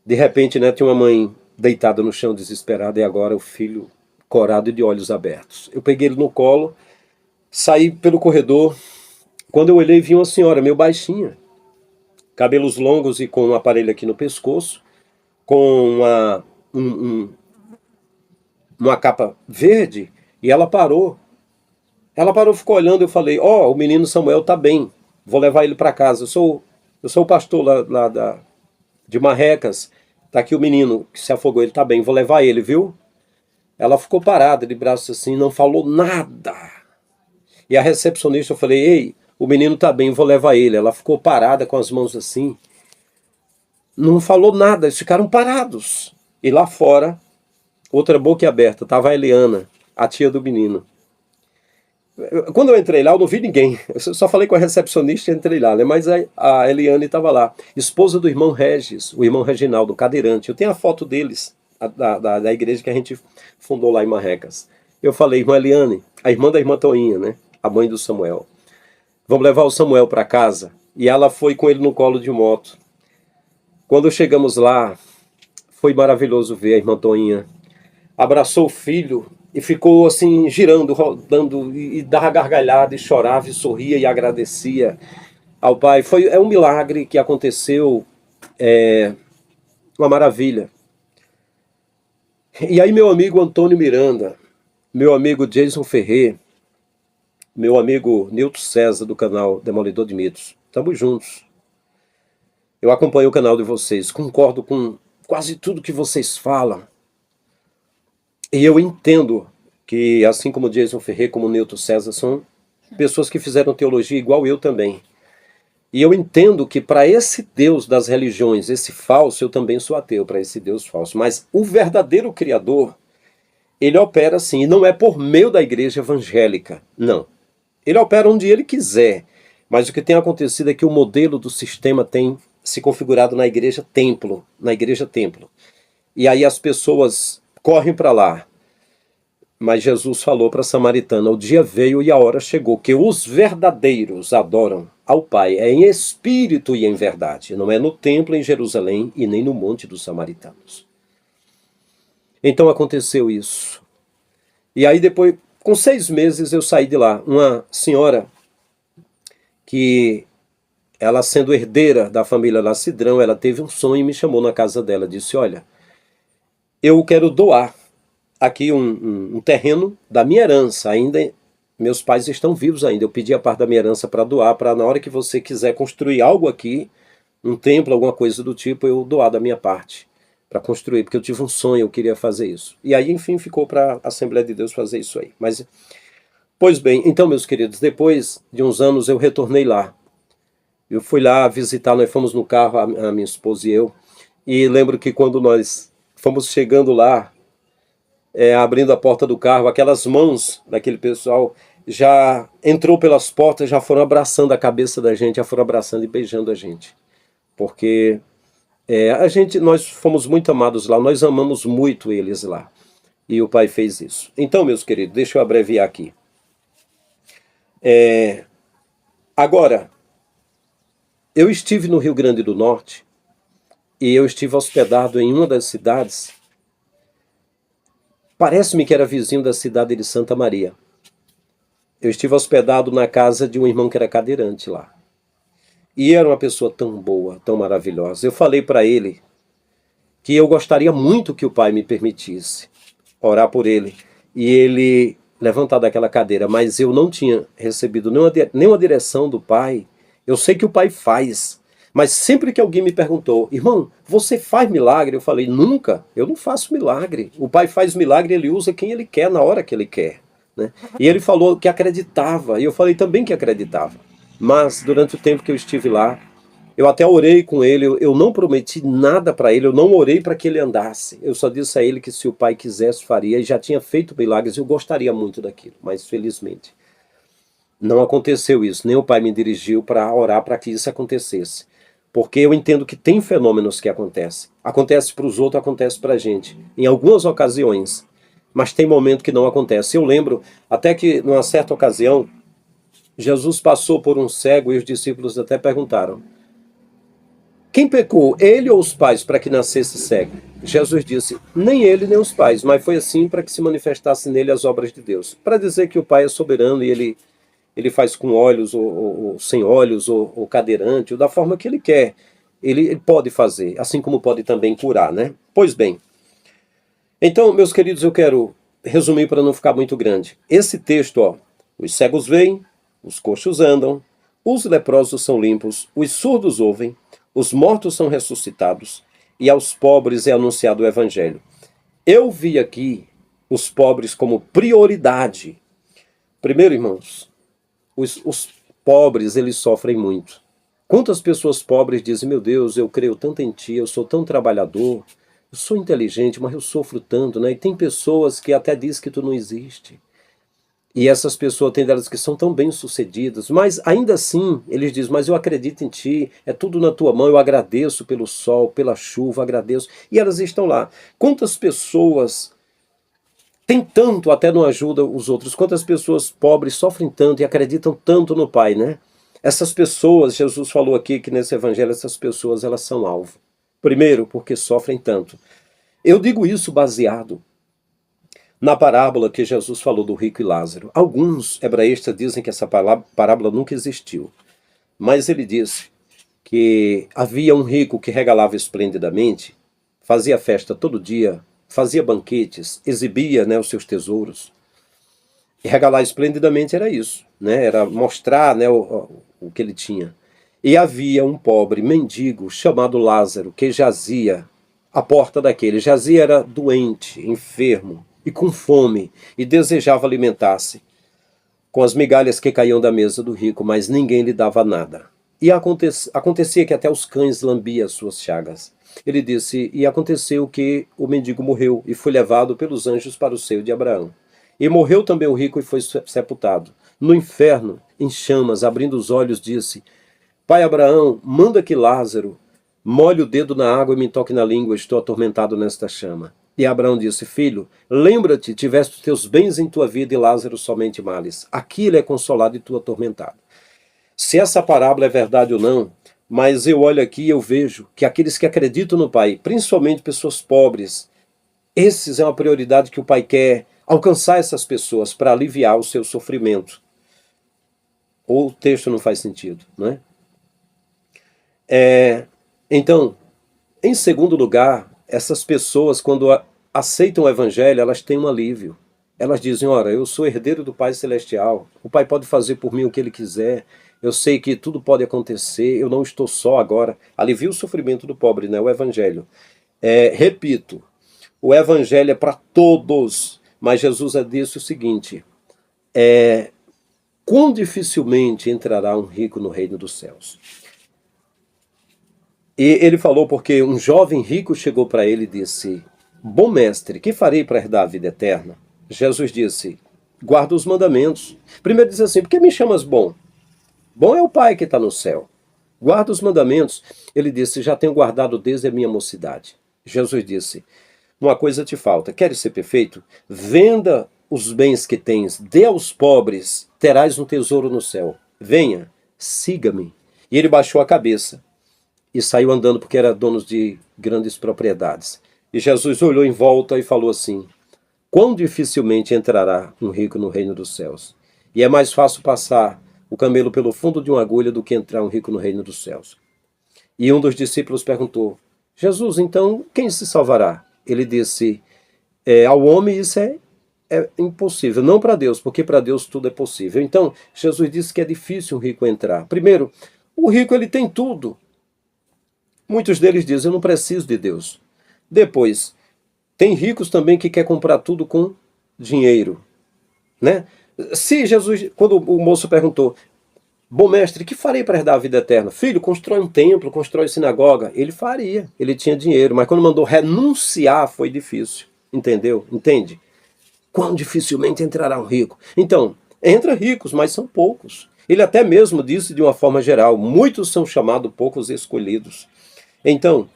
De repente, né, tinha uma mãe deitada no chão desesperada e agora o filho corado e de olhos abertos. Eu peguei ele no colo, saí pelo corredor. Quando eu olhei, vi uma senhora meio baixinha, cabelos longos e com um aparelho aqui no pescoço, com uma capa verde, e ela parou. Ela parou, ficou olhando, eu falei, ó, o menino Samuel tá bem, vou levar ele para casa. Eu sou o pastor lá de Marrecas, tá aqui o menino que se afogou, ele tá bem, vou levar ele, viu? Ela ficou parada, de braços assim, não falou nada. E a recepcionista, eu falei, ei, o menino tá bem, vou levar ele. Ela ficou parada com as mãos assim, não falou nada, eles ficaram parados. E lá fora, outra boca aberta, estava a Eliana, a tia do menino. Quando eu entrei lá, eu não vi ninguém. Eu só falei com a recepcionista e entrei lá, né? Mas a Eliane estava lá. Esposa do irmão Regis, o irmão Reginaldo, cadeirante. Eu tenho a foto deles, da igreja que a gente fundou lá em Marrecas. Eu falei, irmã Eliane, a irmã da irmã Toinha, né? A mãe do Samuel. Vamos levar o Samuel para casa. E ela foi com ele no colo de moto. Quando chegamos lá, foi maravilhoso ver a irmã Toinha. Abraçou o filho e ficou assim, girando, rodando, e dava gargalhada, e chorava, e sorria, e agradecia ao Pai. É um milagre que aconteceu, uma maravilha. E aí meu amigo Antônio Miranda, meu amigo Jason Ferrer, meu amigo Nilton César, do canal Demolidor de Mitos, estamos juntos. Eu acompanho o canal de vocês, concordo com quase tudo que vocês falam. E eu entendo que, assim como Jason Ferrer, como Nilton César, são pessoas que fizeram teologia igual eu também. E eu entendo que para esse Deus das religiões, esse falso, eu também sou ateu para esse Deus falso. Mas o verdadeiro Criador, ele opera assim, e não é por meio da igreja evangélica, não. Ele opera onde ele quiser. Mas o que tem acontecido é que o modelo do sistema tem se configurado na igreja templo. E aí as pessoas correm para lá. Mas Jesus falou para a samaritana: o dia veio e a hora chegou, que os verdadeiros adoram ao Pai, é em espírito e em verdade. Não é no templo em Jerusalém e nem no monte dos samaritanos. Então aconteceu isso. E aí depois, com 6 meses, eu saí de lá. Uma senhora que, ela sendo herdeira da família Lacidrão, ela teve um sonho e me chamou na casa dela. Disse: olha, eu quero doar aqui um terreno da minha herança. Ainda meus pais estão vivos ainda. Eu pedi a parte da minha herança para doar, para na hora que você quiser construir algo aqui, um templo, alguma coisa do tipo, eu doar da minha parte para construir, porque eu tive um sonho, eu queria fazer isso. E aí, enfim, ficou para a Assembleia de Deus fazer isso aí. Mas, pois bem, então, meus queridos, depois de uns anos eu retornei lá. Eu fui lá visitar, nós fomos no carro, a minha esposa e eu, e lembro que quando nós fomos chegando lá, abrindo a porta do carro, aquelas mãos daquele pessoal já entrou pelas portas, já foram abraçando a cabeça da gente, já foram abraçando e beijando a gente. Porque nós fomos muito amados lá, nós amamos muito eles lá. E o Pai fez isso. Então, meus queridos, deixa eu abreviar aqui. Agora, eu estive no Rio Grande do Norte e eu estive hospedado em uma das cidades. Parece-me que era vizinho da cidade de Santa Maria. Eu estive hospedado na casa de um irmão que era cadeirante lá. E era uma pessoa tão boa, tão maravilhosa. Eu falei para ele que eu gostaria muito que o Pai me permitisse orar por ele. E ele levantar daquela cadeira, mas eu não tinha recebido nenhuma direção do Pai. Eu sei que o Pai faz, mas sempre que alguém me perguntou: irmão, você faz milagre? Eu falei: nunca, eu não faço milagre. O Pai faz milagre, ele usa quem ele quer, na hora que ele quer, né? E ele falou que acreditava, e eu falei também que acreditava. Mas durante o tempo que eu estive lá, eu até orei com ele, eu não prometi nada para ele, eu não orei para que ele andasse. Eu só disse a ele que se o Pai quisesse, faria, e já tinha feito milagres, eu gostaria muito daquilo, mas felizmente não aconteceu isso, nem o Pai me dirigiu para orar para que isso acontecesse. Porque eu entendo que tem fenômenos que acontecem. Acontece para os outros, acontece para a gente. Em algumas ocasiões. Mas tem momento que não acontece. Eu lembro até que, numa certa ocasião, Jesus passou por um cego e os discípulos até perguntaram: quem pecou, ele ou os pais, para que nascesse cego? Jesus disse: nem ele nem os pais, mas foi assim para que se manifestasse nele as obras de Deus. Para dizer que o Pai é soberano e ele faz com olhos ou sem olhos, ou cadeirante, ou da forma que ele quer. Ele pode fazer, assim como pode também curar, né? Pois bem. Então, meus queridos, eu quero resumir para não ficar muito grande. Esse texto, ó, os cegos veem, os coxos andam, os leprosos são limpos, os surdos ouvem, os mortos são ressuscitados, e aos pobres é anunciado o evangelho. Eu vi aqui os pobres como prioridade. Primeiro, irmãos, os pobres, eles sofrem muito. Quantas pessoas pobres dizem: meu Deus, eu creio tanto em ti, eu sou tão trabalhador, eu sou inteligente, mas eu sofro tanto, né? E tem pessoas que até dizem que tu não existe. E essas pessoas, tem delas que são tão bem-sucedidas, mas ainda assim, eles dizem: mas eu acredito em ti, é tudo na tua mão, eu agradeço pelo sol, pela chuva, agradeço. E elas estão lá. Quantas pessoas têm tanto, até não ajudam os outros, quantas pessoas pobres sofrem tanto e acreditam tanto no Pai, né? Essas pessoas, Jesus falou aqui que nesse evangelho, essas pessoas, elas são alvo. Primeiro, porque sofrem tanto. Eu digo isso baseado na parábola que Jesus falou do rico e Lázaro. Alguns hebraístas dizem que essa parábola nunca existiu. Mas ele disse que havia um rico que regalava esplendidamente, fazia festa todo dia, fazia banquetes, exibia, né, os seus tesouros. E regalar esplendidamente era isso, né? Era mostrar, né, o que ele tinha. E havia um pobre mendigo chamado Lázaro, que jazia à porta daquele. Jazia era doente, enfermo e com fome, e desejava alimentar-se com as migalhas que caíam da mesa do rico, mas ninguém lhe dava nada. E acontecia que até os cães lambiam as suas chagas. Ele disse: e aconteceu que o mendigo morreu e foi levado pelos anjos para o seio de Abraão. E morreu também o rico e foi sepultado. No inferno, em chamas, abrindo os olhos, disse: Pai Abraão, manda que Lázaro molhe o dedo na água e me toque na língua, estou atormentado nesta chama. E Abraão disse: filho, lembra-te, tiveste os teus bens em tua vida e Lázaro somente males. Aqui ele é consolado e tu atormentado. Se essa parábola é verdade ou não, mas eu olho aqui e eu vejo que aqueles que acreditam no Pai, principalmente pessoas pobres, esses é uma prioridade que o Pai quer alcançar essas pessoas para aliviar o seu sofrimento. Ou o texto não faz sentido, não é? Então, em segundo lugar, essas pessoas, quando aceitam o Evangelho, elas têm um alívio. Elas dizem: ora, eu sou herdeiro do Pai Celestial, o Pai pode fazer por mim o que Ele quiser, eu sei que tudo pode acontecer, eu não estou só agora. Alivia o sofrimento do pobre, né? O Evangelho. Repito, o Evangelho é para todos, mas Jesus disse o seguinte: quão dificilmente entrará um rico no reino dos céus. E ele falou porque um jovem rico chegou para ele e disse: bom mestre, que farei para herdar a vida eterna? Jesus disse: guarda os mandamentos. Primeiro diz assim: por que me chamas bom? Bom é o Pai que está no céu. Guarda os mandamentos. Ele disse: já tenho guardado desde a minha mocidade. Jesus disse: uma coisa te falta. Queres ser perfeito? Venda os bens que tens, dê aos pobres, terás um tesouro no céu. Venha, siga-me. E ele baixou a cabeça e saiu andando, porque era dono de grandes propriedades. E Jesus olhou em volta e falou assim: quão dificilmente entrará um rico no reino dos céus. E é mais fácil passar o camelo pelo fundo de uma agulha do que entrar um rico no reino dos céus. E um dos discípulos perguntou: Jesus, então quem se salvará? Ele disse: ao homem isso é impossível, não para Deus, porque para Deus tudo é possível. Então, Jesus disse que é difícil um rico entrar. Primeiro, o rico ele tem tudo. Muitos deles dizem: eu não preciso de Deus. Depois, tem ricos também que quer comprar tudo com dinheiro, né? Se Jesus, quando o moço perguntou: bom mestre, que farei para herdar a vida eterna? Filho, constrói um templo, constrói sinagoga. Ele faria, ele tinha dinheiro, mas quando mandou renunciar foi difícil. Entendeu? Entende? Quão dificilmente entrará um rico. Então, entra ricos, mas são poucos. Ele até mesmo disse de uma forma geral: muitos são chamados, poucos escolhidos. Então,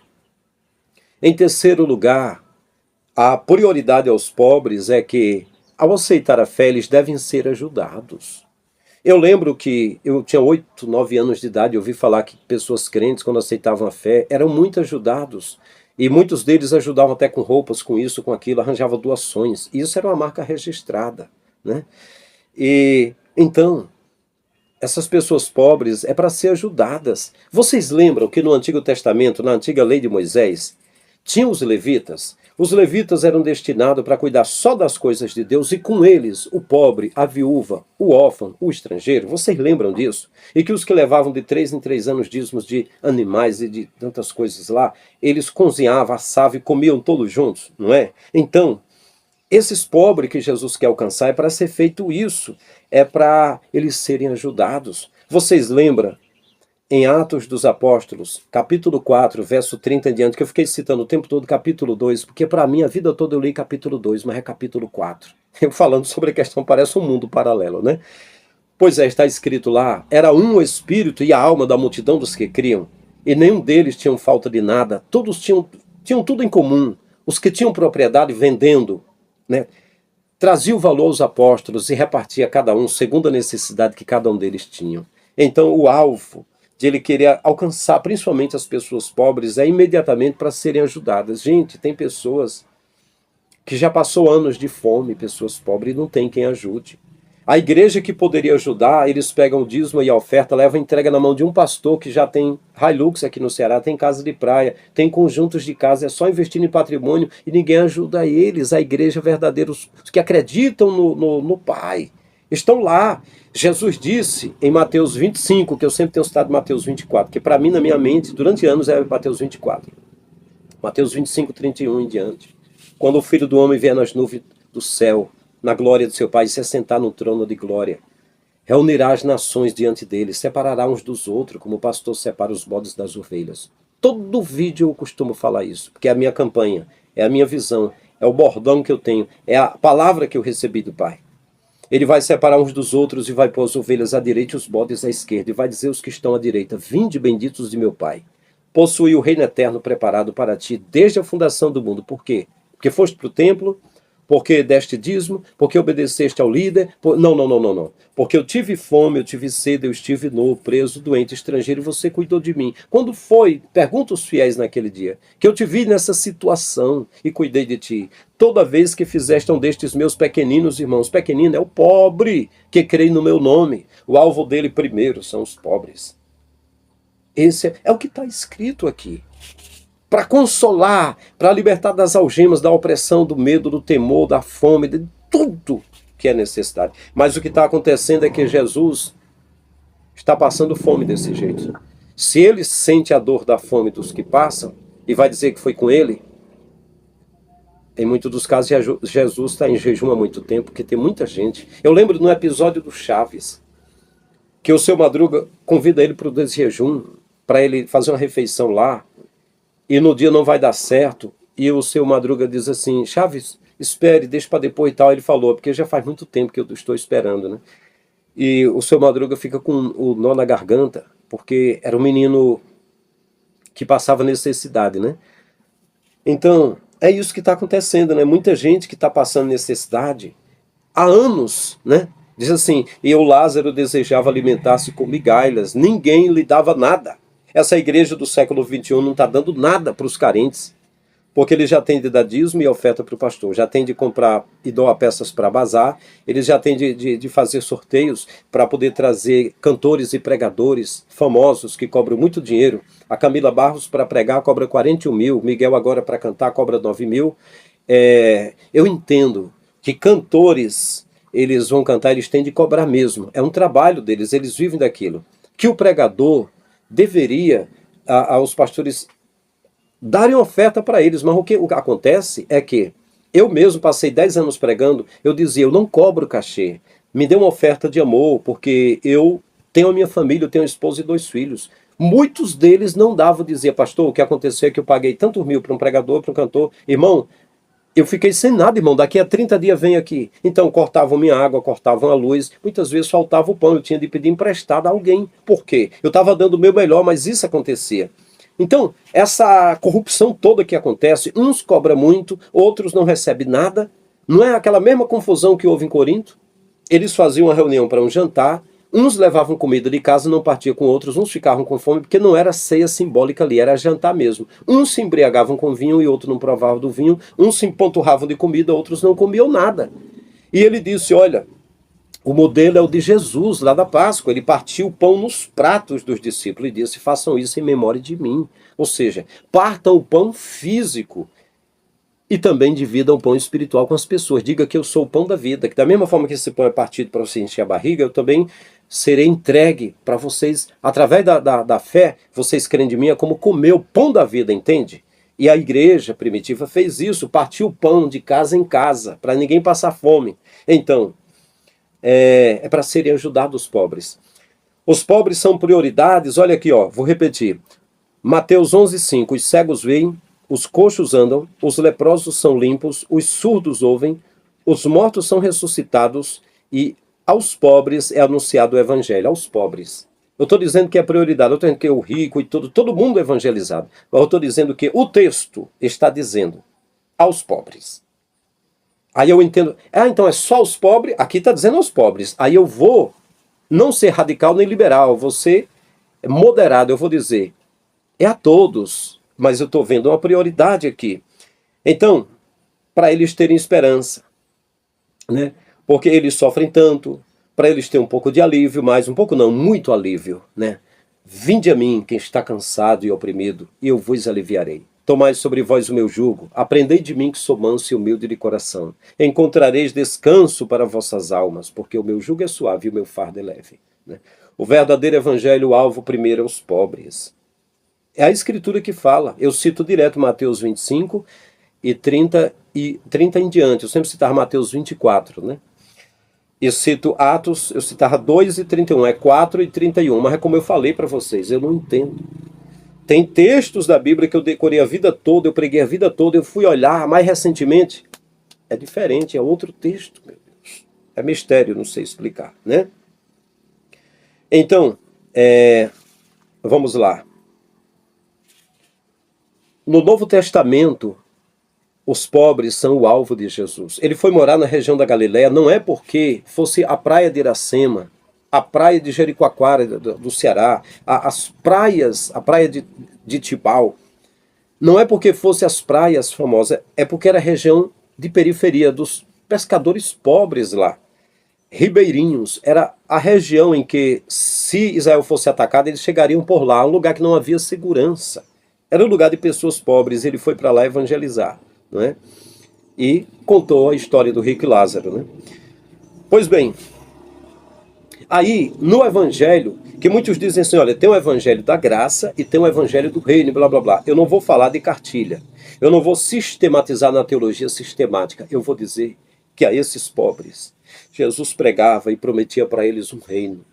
em terceiro lugar, a prioridade aos pobres é que, ao aceitar a fé, eles devem ser ajudados. Eu lembro que eu tinha 8, 9 anos de idade, eu ouvi falar que pessoas crentes, quando aceitavam a fé, eram muito ajudados. E muitos deles ajudavam até com roupas, com isso, com aquilo, arranjavam doações. E isso era uma marca registrada, né? E então, essas pessoas pobres é para ser ajudadas. Vocês lembram que no Antigo Testamento, na antiga lei de Moisés, tinham os levitas? Os levitas eram destinados para cuidar só das coisas de Deus, e com eles o pobre, a viúva, o órfão, o estrangeiro. Vocês lembram disso? E que os que levavam de 3 em 3 anos dízimos de animais e de tantas coisas lá, eles cozinhavam, assavam e comiam todos juntos, não é? Então, esses pobres que Jesus quer alcançar, é para ser feito isso, é para eles serem ajudados. Vocês lembram? Em Atos dos Apóstolos, capítulo 4, verso 30 em diante, que eu fiquei citando o tempo todo capítulo 2, porque para mim a vida toda eu li capítulo 2, mas é capítulo 4. Eu falando sobre a questão, parece um mundo paralelo, né? Pois é, está escrito lá: era um o espírito e a alma da multidão dos que criam, e nenhum deles tinham falta de nada, todos tinham tudo em comum. Os que tinham propriedade vendendo, né, trazia o valor aos apóstolos e repartia a cada um segundo a necessidade que cada um deles tinha. Então o alvo de ele querer alcançar principalmente as pessoas pobres é imediatamente para serem ajudadas. Gente, tem pessoas que já passou anos de fome, pessoas pobres, e não tem quem ajude. A igreja que poderia ajudar, eles pegam o dízimo e a oferta, levam a entrega na mão de um pastor que já tem Hilux aqui no Ceará, tem casa de praia, tem conjuntos de casa, é só investir em patrimônio e ninguém ajuda eles. A igreja verdadeira, os que acreditam no Pai, estão lá. Jesus disse em Mateus 25, que eu sempre tenho citado Mateus 24, que para mim, na minha mente, durante anos, é Mateus 24. Mateus 25, 31 em diante. Quando o Filho do Homem vier nas nuvens do céu, na glória de seu Pai, e se assentar no trono de glória, reunirá as nações diante dele, separará uns dos outros, como o pastor separa os bodes das ovelhas. Todo vídeo eu costumo falar isso, porque é a minha campanha, é a minha visão, é o bordão que eu tenho, é a palavra que eu recebi do Pai. Ele vai separar uns dos outros e vai pôr as ovelhas à direita e os bodes à esquerda. E vai dizer aos que estão à direita: vinde, benditos de meu Pai. Possui o reino eterno preparado para ti desde a fundação do mundo. Por quê? Porque foste para o templo, porque deste dízimo, porque obedeceste ao líder. Não, não, não, não, não. Porque eu tive fome, eu tive sede, eu estive nu, preso, doente, estrangeiro, e você cuidou de mim. Quando foi, pergunta os fiéis naquele dia, que eu te vi nessa situação e cuidei de ti? Toda vez que fizeste um destes meus pequeninos irmãos, pequenino é o pobre que crê no meu nome. O alvo dele primeiro são os pobres. Esse é o que está escrito aqui. Para consolar, para libertar das algemas, da opressão, do medo, do temor, da fome, de tudo que é necessidade. Mas o que está acontecendo é que Jesus está passando fome desse jeito. Se ele sente a dor da fome dos que passam, e vai dizer que foi com ele, em muitos dos casos Jesus está em jejum há muito tempo, porque tem muita gente. Eu lembro no episódio do Chaves, que o seu Madruga convida ele para o desjejum, para ele fazer uma refeição lá, e no dia não vai dar certo, e o seu Madruga diz assim, Chaves, espere, deixa para depois e tal. Ele falou, porque já faz muito tempo que eu estou esperando, né? E o seu Madruga fica com o nó na garganta, porque era um menino que passava necessidade, né? Então, é isso que está acontecendo, né? Muita gente que está passando necessidade há anos, né? Diz assim, eu, Lázaro, desejava alimentar-se com migalhas, ninguém lhe dava nada. Essa igreja do século XXI não está dando nada para os carentes, porque eles já têm de dar dízimo e oferta para o pastor, já tem de comprar e doar peças para bazar, eles já têm de fazer sorteios para poder trazer cantores e pregadores famosos que cobram muito dinheiro. A Camila Barros para pregar cobra 41 mil, Miguel agora para cantar cobra 9 mil. Eu entendo que cantores, eles vão cantar, eles têm de cobrar mesmo, é um trabalho deles, eles vivem daquilo. Que o pregador deveria, aos pastores, darem oferta para eles, mas o que acontece é que eu mesmo passei 10 anos pregando, eu dizia, eu não cobro cachê, me dê uma oferta de amor, porque eu tenho a minha família, eu tenho uma esposa e 2 filhos. Muitos deles não davam, dizia, pastor, o que aconteceu é que eu paguei tantos mil para um pregador, para um cantor, irmão, eu fiquei sem nada, irmão, daqui a 30 dias vem aqui. Então cortavam minha água, cortavam a luz, muitas vezes faltava o pão, eu tinha de pedir emprestado a alguém. Por quê? Eu estava dando o meu melhor, mas isso acontecia. Então, essa corrupção toda que acontece, uns cobram muito, outros não recebem nada, não é aquela mesma confusão que houve em Corinto? Eles faziam uma reunião para um jantar, uns levavam comida de casa e não partiam com outros, uns ficavam com fome, porque não era ceia simbólica ali, era jantar mesmo. Uns se embriagavam com vinho e outros não provavam do vinho, uns se empanturravam de comida, outros não comiam nada. E ele disse, olha, o modelo é o de Jesus, lá da Páscoa. Ele partiu o pão nos pratos dos discípulos e disse, façam isso em memória de mim. Ou seja, partam o pão físico e também dividam o pão espiritual com as pessoas. Diga que eu sou o pão da vida, que da mesma forma que esse pão é partido para você encher a barriga, eu também serei entregue para vocês, através da fé, vocês creem de mim, é como comer o pão da vida, entende? E a igreja primitiva fez isso, partiu o pão de casa em casa, para ninguém passar fome. Então, é para serem ajudados os pobres. Os pobres são prioridades, olha aqui, ó, vou repetir. Mateus 11:5, os cegos veem, os coxos andam, os leprosos são limpos, os surdos ouvem, os mortos são ressuscitados e aos pobres é anunciado o evangelho, aos pobres. Eu estou dizendo que é prioridade, eu estou dizendo que é o rico e todo mundo é evangelizado. Mas eu estou dizendo que o texto está dizendo aos pobres. Aí eu entendo, então é só os pobres, aqui está dizendo aos pobres. Aí eu vou não ser radical nem liberal, vou ser moderado, eu vou dizer, é a todos, mas eu estou vendo uma prioridade aqui. Então, para eles terem esperança, né? Porque eles sofrem tanto, para eles terem um pouco de alívio, mas um pouco não, muito alívio, né? Vinde a mim, quem está cansado e oprimido, e eu vos aliviarei. Tomai sobre vós o meu jugo, aprendei de mim que sou manso e humilde de coração. Encontrareis descanso para vossas almas, porque o meu jugo é suave e o meu fardo é leve. Né? O verdadeiro evangelho, o alvo primeiro é os pobres. É a escritura que fala. Eu cito direto Mateus 25 e 30 em diante. Eu sempre citava Mateus 24, né? Eu cito Atos, eu citava 2 e 31, é 4 e 31, mas é como eu falei para vocês, eu não entendo. Tem textos da Bíblia que eu decorei a vida toda, eu preguei a vida toda, eu fui olhar mais recentemente, é diferente, é outro texto, meu Deus. É mistério, não sei explicar, né? Então, vamos lá. No Novo Testamento, os pobres são o alvo de Jesus. Ele foi morar na região da Galileia, não é porque fosse a praia de Iracema, a praia de Jericoacoara, do Ceará, as praias, a praia de Tibau, não é porque fosse as praias famosas, é porque era região de periferia dos pescadores pobres lá. Ribeirinhos, era a região em que, se Israel fosse atacado, eles chegariam por lá, um lugar que não havia segurança. Era um lugar de pessoas pobres, ele foi para lá evangelizar, não é? E contou a história do rico e Lázaro, né? Pois bem, aí no evangelho, que muitos dizem assim, olha, tem o evangelho da graça e tem o evangelho do reino, blá blá blá. Eu não vou falar de cartilha, eu não vou sistematizar na teologia sistemática, eu vou dizer que a esses pobres, Jesus pregava e prometia para eles um reino.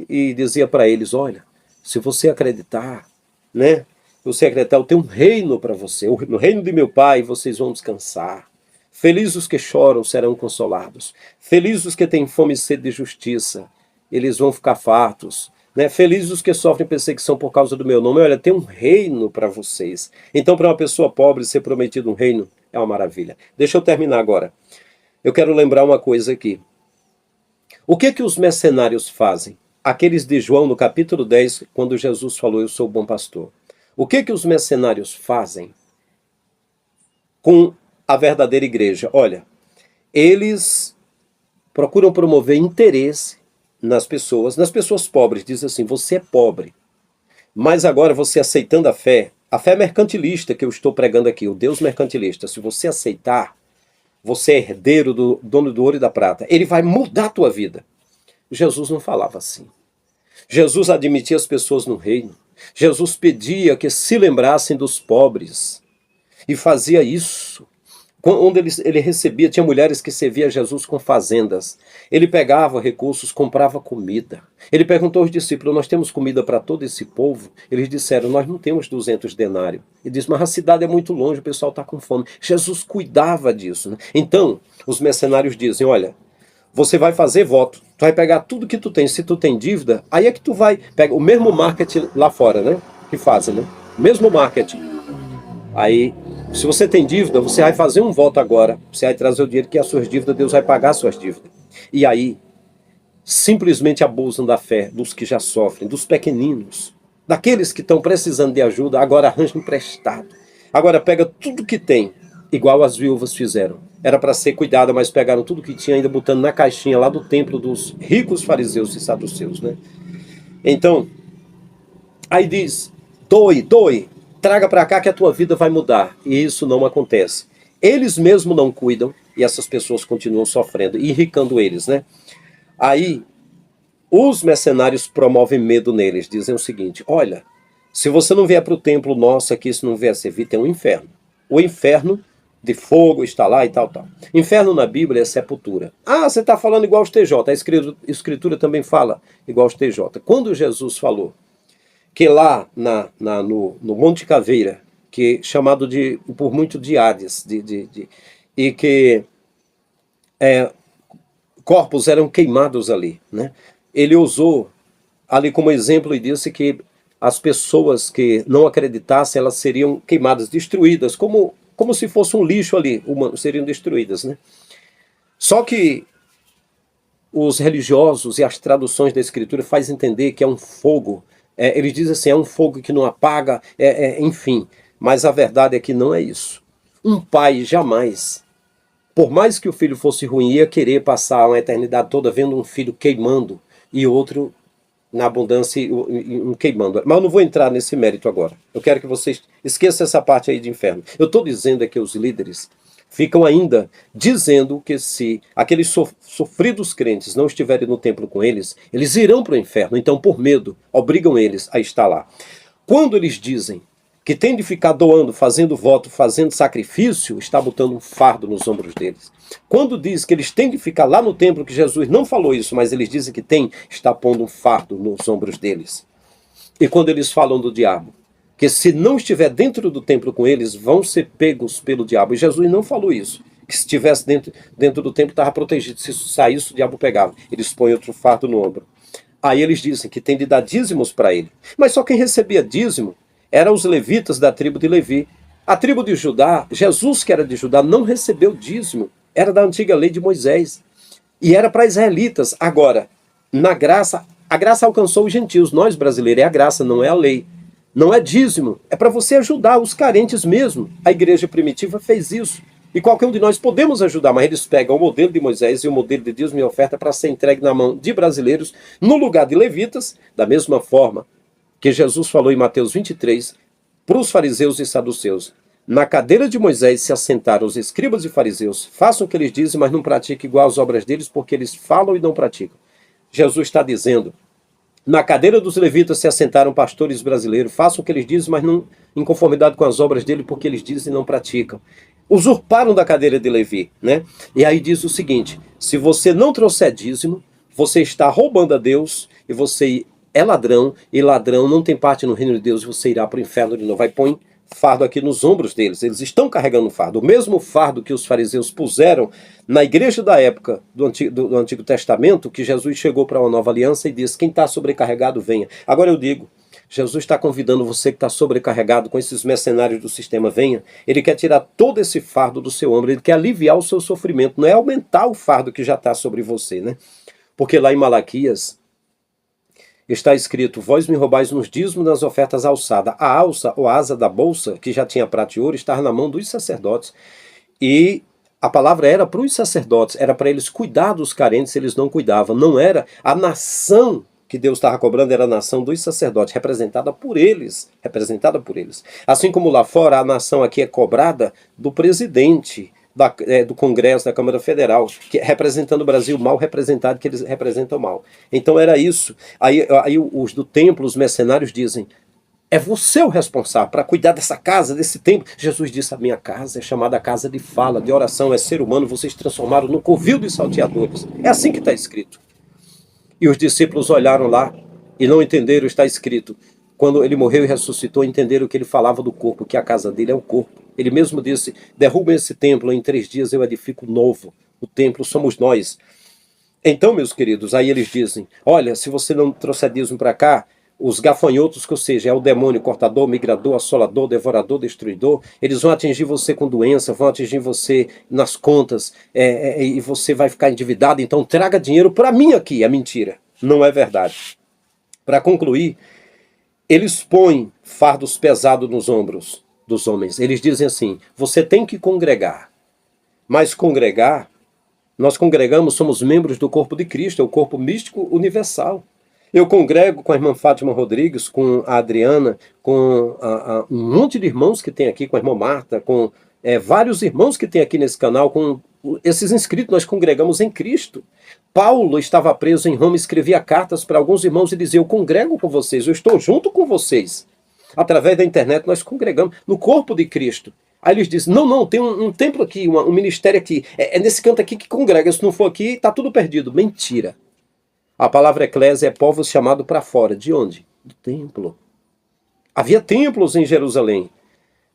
E dizia para eles, olha, se você acreditar, né? Você acreditar, eu tenho um reino para você. No reino de meu Pai vocês vão descansar. Felizes os que choram serão consolados. Felizes os que têm fome e sede de justiça. Eles vão ficar fartos. Né? Felizes os que sofrem perseguição por causa do meu nome. Olha, tem um reino para vocês. Então, para uma pessoa pobre ser prometido um reino é uma maravilha. Deixa eu terminar agora. Eu quero lembrar uma coisa aqui. O que os mercenários fazem? Aqueles de João, no capítulo 10, quando Jesus falou, eu sou o bom pastor. O que os mercenários fazem com a verdadeira igreja? Olha, eles procuram promover interesse nas pessoas pobres. Diz assim, você é pobre, mas agora você aceitando a fé mercantilista que eu estou pregando aqui, o Deus mercantilista, se você aceitar, você é herdeiro do dono do ouro e da prata. Ele vai mudar a tua vida. Jesus não falava assim. Jesus admitia as pessoas no reino. Jesus pedia que se lembrassem dos pobres. E fazia isso. Onde ele recebia, tinha mulheres que serviam a Jesus com fazendas. Ele pegava recursos, comprava comida. Ele perguntou aos discípulos, nós temos comida para todo esse povo? Eles disseram, nós não temos 200 denários. Ele disse, mas a cidade é muito longe, o pessoal está com fome. Jesus cuidava disso. Né? Então, os mercenários dizem, olha, você vai fazer voto, tu vai pegar tudo que tu tem, se tu tem dívida, aí é que tu vai pegar o mesmo marketing lá fora, né? Que fazem, né? O mesmo marketing. Aí, se você tem dívida, você vai fazer um voto agora. Você vai trazer o dinheiro que as suas dívidas, Deus vai pagar as suas dívidas. E aí, simplesmente abusam da fé dos que já sofrem, dos pequeninos, daqueles que estão precisando de ajuda, agora arranjam emprestado. Agora pega tudo que tem, igual as viúvas fizeram. Era para ser cuidada, mas pegaram tudo que tinha, ainda botando na caixinha lá do templo dos ricos fariseus e saduceus, né? Então, aí diz, doe, traga para cá que a tua vida vai mudar. E isso não acontece. Eles mesmos não cuidam e essas pessoas continuam sofrendo, irricando eles, né? Aí, os mercenários promovem medo neles, dizem o seguinte, olha, se você não vier para o templo nosso aqui, se não vier servir, tem um inferno. O inferno de fogo está lá e tal. Inferno na Bíblia é sepultura. Ah, você está falando igual aos TJ. A Escritura também fala igual aos TJ. Quando Jesus falou que lá no Monte Caveira, que chamado por muito de Hades, e que corpos eram queimados ali, né? Ele usou ali como exemplo e disse que as pessoas que não acreditassem, elas seriam queimadas, destruídas, como se fosse um lixo ali, seriam destruídas, né? Só que os religiosos e as traduções da Escritura fazem entender que é um fogo. Eles dizem assim, é um fogo que não apaga, enfim. Mas a verdade é que não é isso. Um pai jamais, por mais que o filho fosse ruim, ia querer passar uma eternidade toda vendo um filho queimando e outro na abundância um queimando. Mas eu não vou entrar nesse mérito agora. Eu quero que vocês esqueçam essa parte aí de inferno. Eu estou dizendo que os líderes ficam ainda dizendo que se aqueles sofridos crentes não estiverem no templo com eles, eles irão para o inferno. Então, por medo, obrigam eles a estar lá. Quando eles dizem que tem de ficar doando, fazendo voto, fazendo sacrifício, está botando um fardo nos ombros deles. Quando diz que eles têm de ficar lá no templo, que Jesus não falou isso, mas eles dizem que tem, está pondo um fardo nos ombros deles. E quando eles falam do diabo, que se não estiver dentro do templo com eles, vão ser pegos pelo diabo. E Jesus não falou isso, que se estivesse dentro do templo estava protegido, se saísse o diabo pegava. Eles põem outro fardo no ombro. Aí eles dizem que tem de dar dízimos para ele. Mas só quem recebia dízimo eram os levitas da tribo de Levi. A tribo de Judá, Jesus que era de Judá, não recebeu dízimo. Era da antiga lei de Moisés. E era para israelitas. Agora, na graça, a graça alcançou os gentios. Nós brasileiros, é a graça, não é a lei. Não é dízimo. É para você ajudar os carentes mesmo. A igreja primitiva fez isso. E qualquer um de nós podemos ajudar, mas eles pegam o modelo de Moisés e o modelo de dízimo e oferta para ser entregue na mão de brasileiros, no lugar de levitas, da mesma forma que Jesus falou em Mateus 23, para os fariseus e saduceus. Na cadeira de Moisés se assentaram os escribas e fariseus. Façam o que eles dizem, mas não pratiquem igual às obras deles, porque eles falam e não praticam. Jesus está dizendo, na cadeira dos levitas se assentaram pastores brasileiros. Façam o que eles dizem, mas não em conformidade com as obras dele, porque eles dizem e não praticam. Usurparam da cadeira de Levi, né? E aí diz o seguinte, se você não trouxer dízimo, você está roubando a Deus e você é ladrão, e ladrão não tem parte no reino de Deus, e você irá para o inferno de novo. Vai põe fardo aqui nos ombros deles, eles estão carregando o fardo, o mesmo fardo que os fariseus puseram na igreja da época do Antigo Testamento, que Jesus chegou para uma nova aliança e disse, quem está sobrecarregado, venha. Agora eu digo, Jesus está convidando você que está sobrecarregado com esses mercenários do sistema, venha. Ele quer tirar todo esse fardo do seu ombro, ele quer aliviar o seu sofrimento, não é aumentar o fardo que já está sobre você, né? Porque lá em Malaquias, está escrito, vós me roubais nos dízimos das ofertas alçadas. A alça ou a asa da bolsa, que já tinha prata e ouro, estava na mão dos sacerdotes. E a palavra era para os sacerdotes, era para eles cuidar dos carentes, eles não cuidavam. Não era a nação que Deus estava cobrando, era a nação dos sacerdotes, representada por eles. Representada por eles. Assim como lá fora, a nação aqui é cobrada do presidente, do Congresso, da Câmara Federal, que representando o Brasil mal representado, que eles representam mal. Então era isso. Aí os do templo, os mercenários dizem, é você o responsável para cuidar dessa casa, desse templo. Jesus disse, a minha casa é chamada casa de fala, de oração, é ser humano, vocês transformaram no covil dos salteadores. É assim que está escrito. E os discípulos olharam lá e não entenderam, está escrito. Quando ele morreu e ressuscitou, entenderam que ele falava do corpo, que a casa dele é o corpo. Ele mesmo disse, derrubem esse templo, em 3 dias eu edifico novo. O templo somos nós. Então, meus queridos, aí eles dizem, olha, se você não trouxer dízimo para cá, os gafanhotos, que ou seja, é o demônio cortador, migrador, assolador, devorador, destruidor, eles vão atingir você com doença, vão atingir você nas contas, e você vai ficar endividado, então traga dinheiro para mim aqui. É mentira, não é verdade. Para concluir, eles põem fardos pesados nos ombros dos homens. Eles dizem assim, você tem que congregar. Mas congregar, nós congregamos, somos membros do corpo de Cristo, é o corpo místico universal. Eu congrego com a irmã Fátima Rodrigues, com a Adriana, com um monte de irmãos que tem aqui, com a irmã Marta, com vários irmãos que tem aqui nesse canal, com esses inscritos, nós congregamos em Cristo. Paulo estava preso em Roma, escrevia cartas para alguns irmãos e dizia, eu congrego com vocês, eu estou junto com vocês. Através da internet nós congregamos no corpo de Cristo. Aí eles dizem, não, tem um templo aqui, um ministério aqui, é nesse canto aqui que congrega, se não for aqui, está tudo perdido. Mentira. A palavra eclésia é povo chamado para fora. De onde? Do templo. Havia templos em Jerusalém.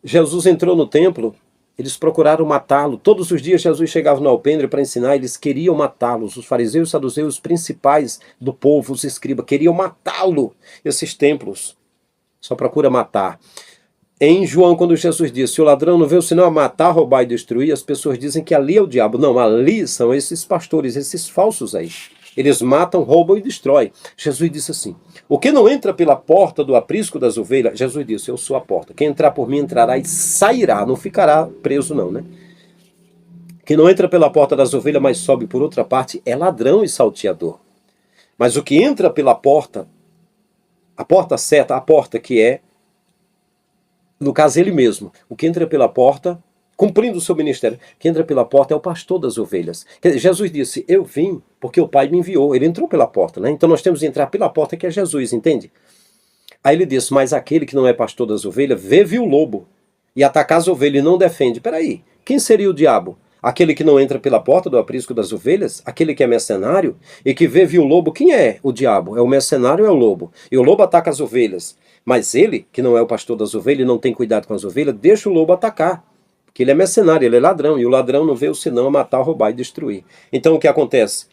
Jesus entrou no templo, eles procuraram matá-lo. Todos os dias Jesus chegava no alpendre para ensinar, eles queriam matá-los. Os fariseus e saduceus, os principais do povo, os escribas, queriam matá-lo. Esses templos só procura matar. Em João, quando Jesus disse, o ladrão não veio senão a matar, roubar e destruir, as pessoas dizem que ali é o diabo. Não, ali são esses pastores, esses falsos aí. Eles matam, roubam e destroem. Jesus disse assim, o que não entra pela porta do aprisco das ovelhas, Jesus disse, eu sou a porta. Quem entrar por mim entrará e sairá, não ficará preso não, né? Quem não entra pela porta das ovelhas, mas sobe por outra parte, é ladrão e salteador. Mas o que entra pela porta, a porta certa, a porta que é, no caso ele mesmo, o que entra pela porta, cumprindo o seu ministério, quem entra pela porta é o pastor das ovelhas. Jesus disse, eu vim porque o Pai me enviou. Ele entrou pela porta, né? Então nós temos que entrar pela porta que é Jesus, entende? Aí ele disse, mas aquele que não é pastor das ovelhas, viu o lobo e atacar as ovelhas e não defende. Peraí, quem seria o diabo? Aquele que não entra pela porta do aprisco das ovelhas? Aquele que é mercenário e que viu o lobo? Quem é o diabo? É o mercenário ou é o lobo? E o lobo ataca as ovelhas. Mas ele, que não é o pastor das ovelhas e não tem cuidado com as ovelhas, deixa o lobo atacar. Que ele é mercenário, ele é ladrão, e o ladrão não veio senão a matar, roubar e destruir. Então o que acontece?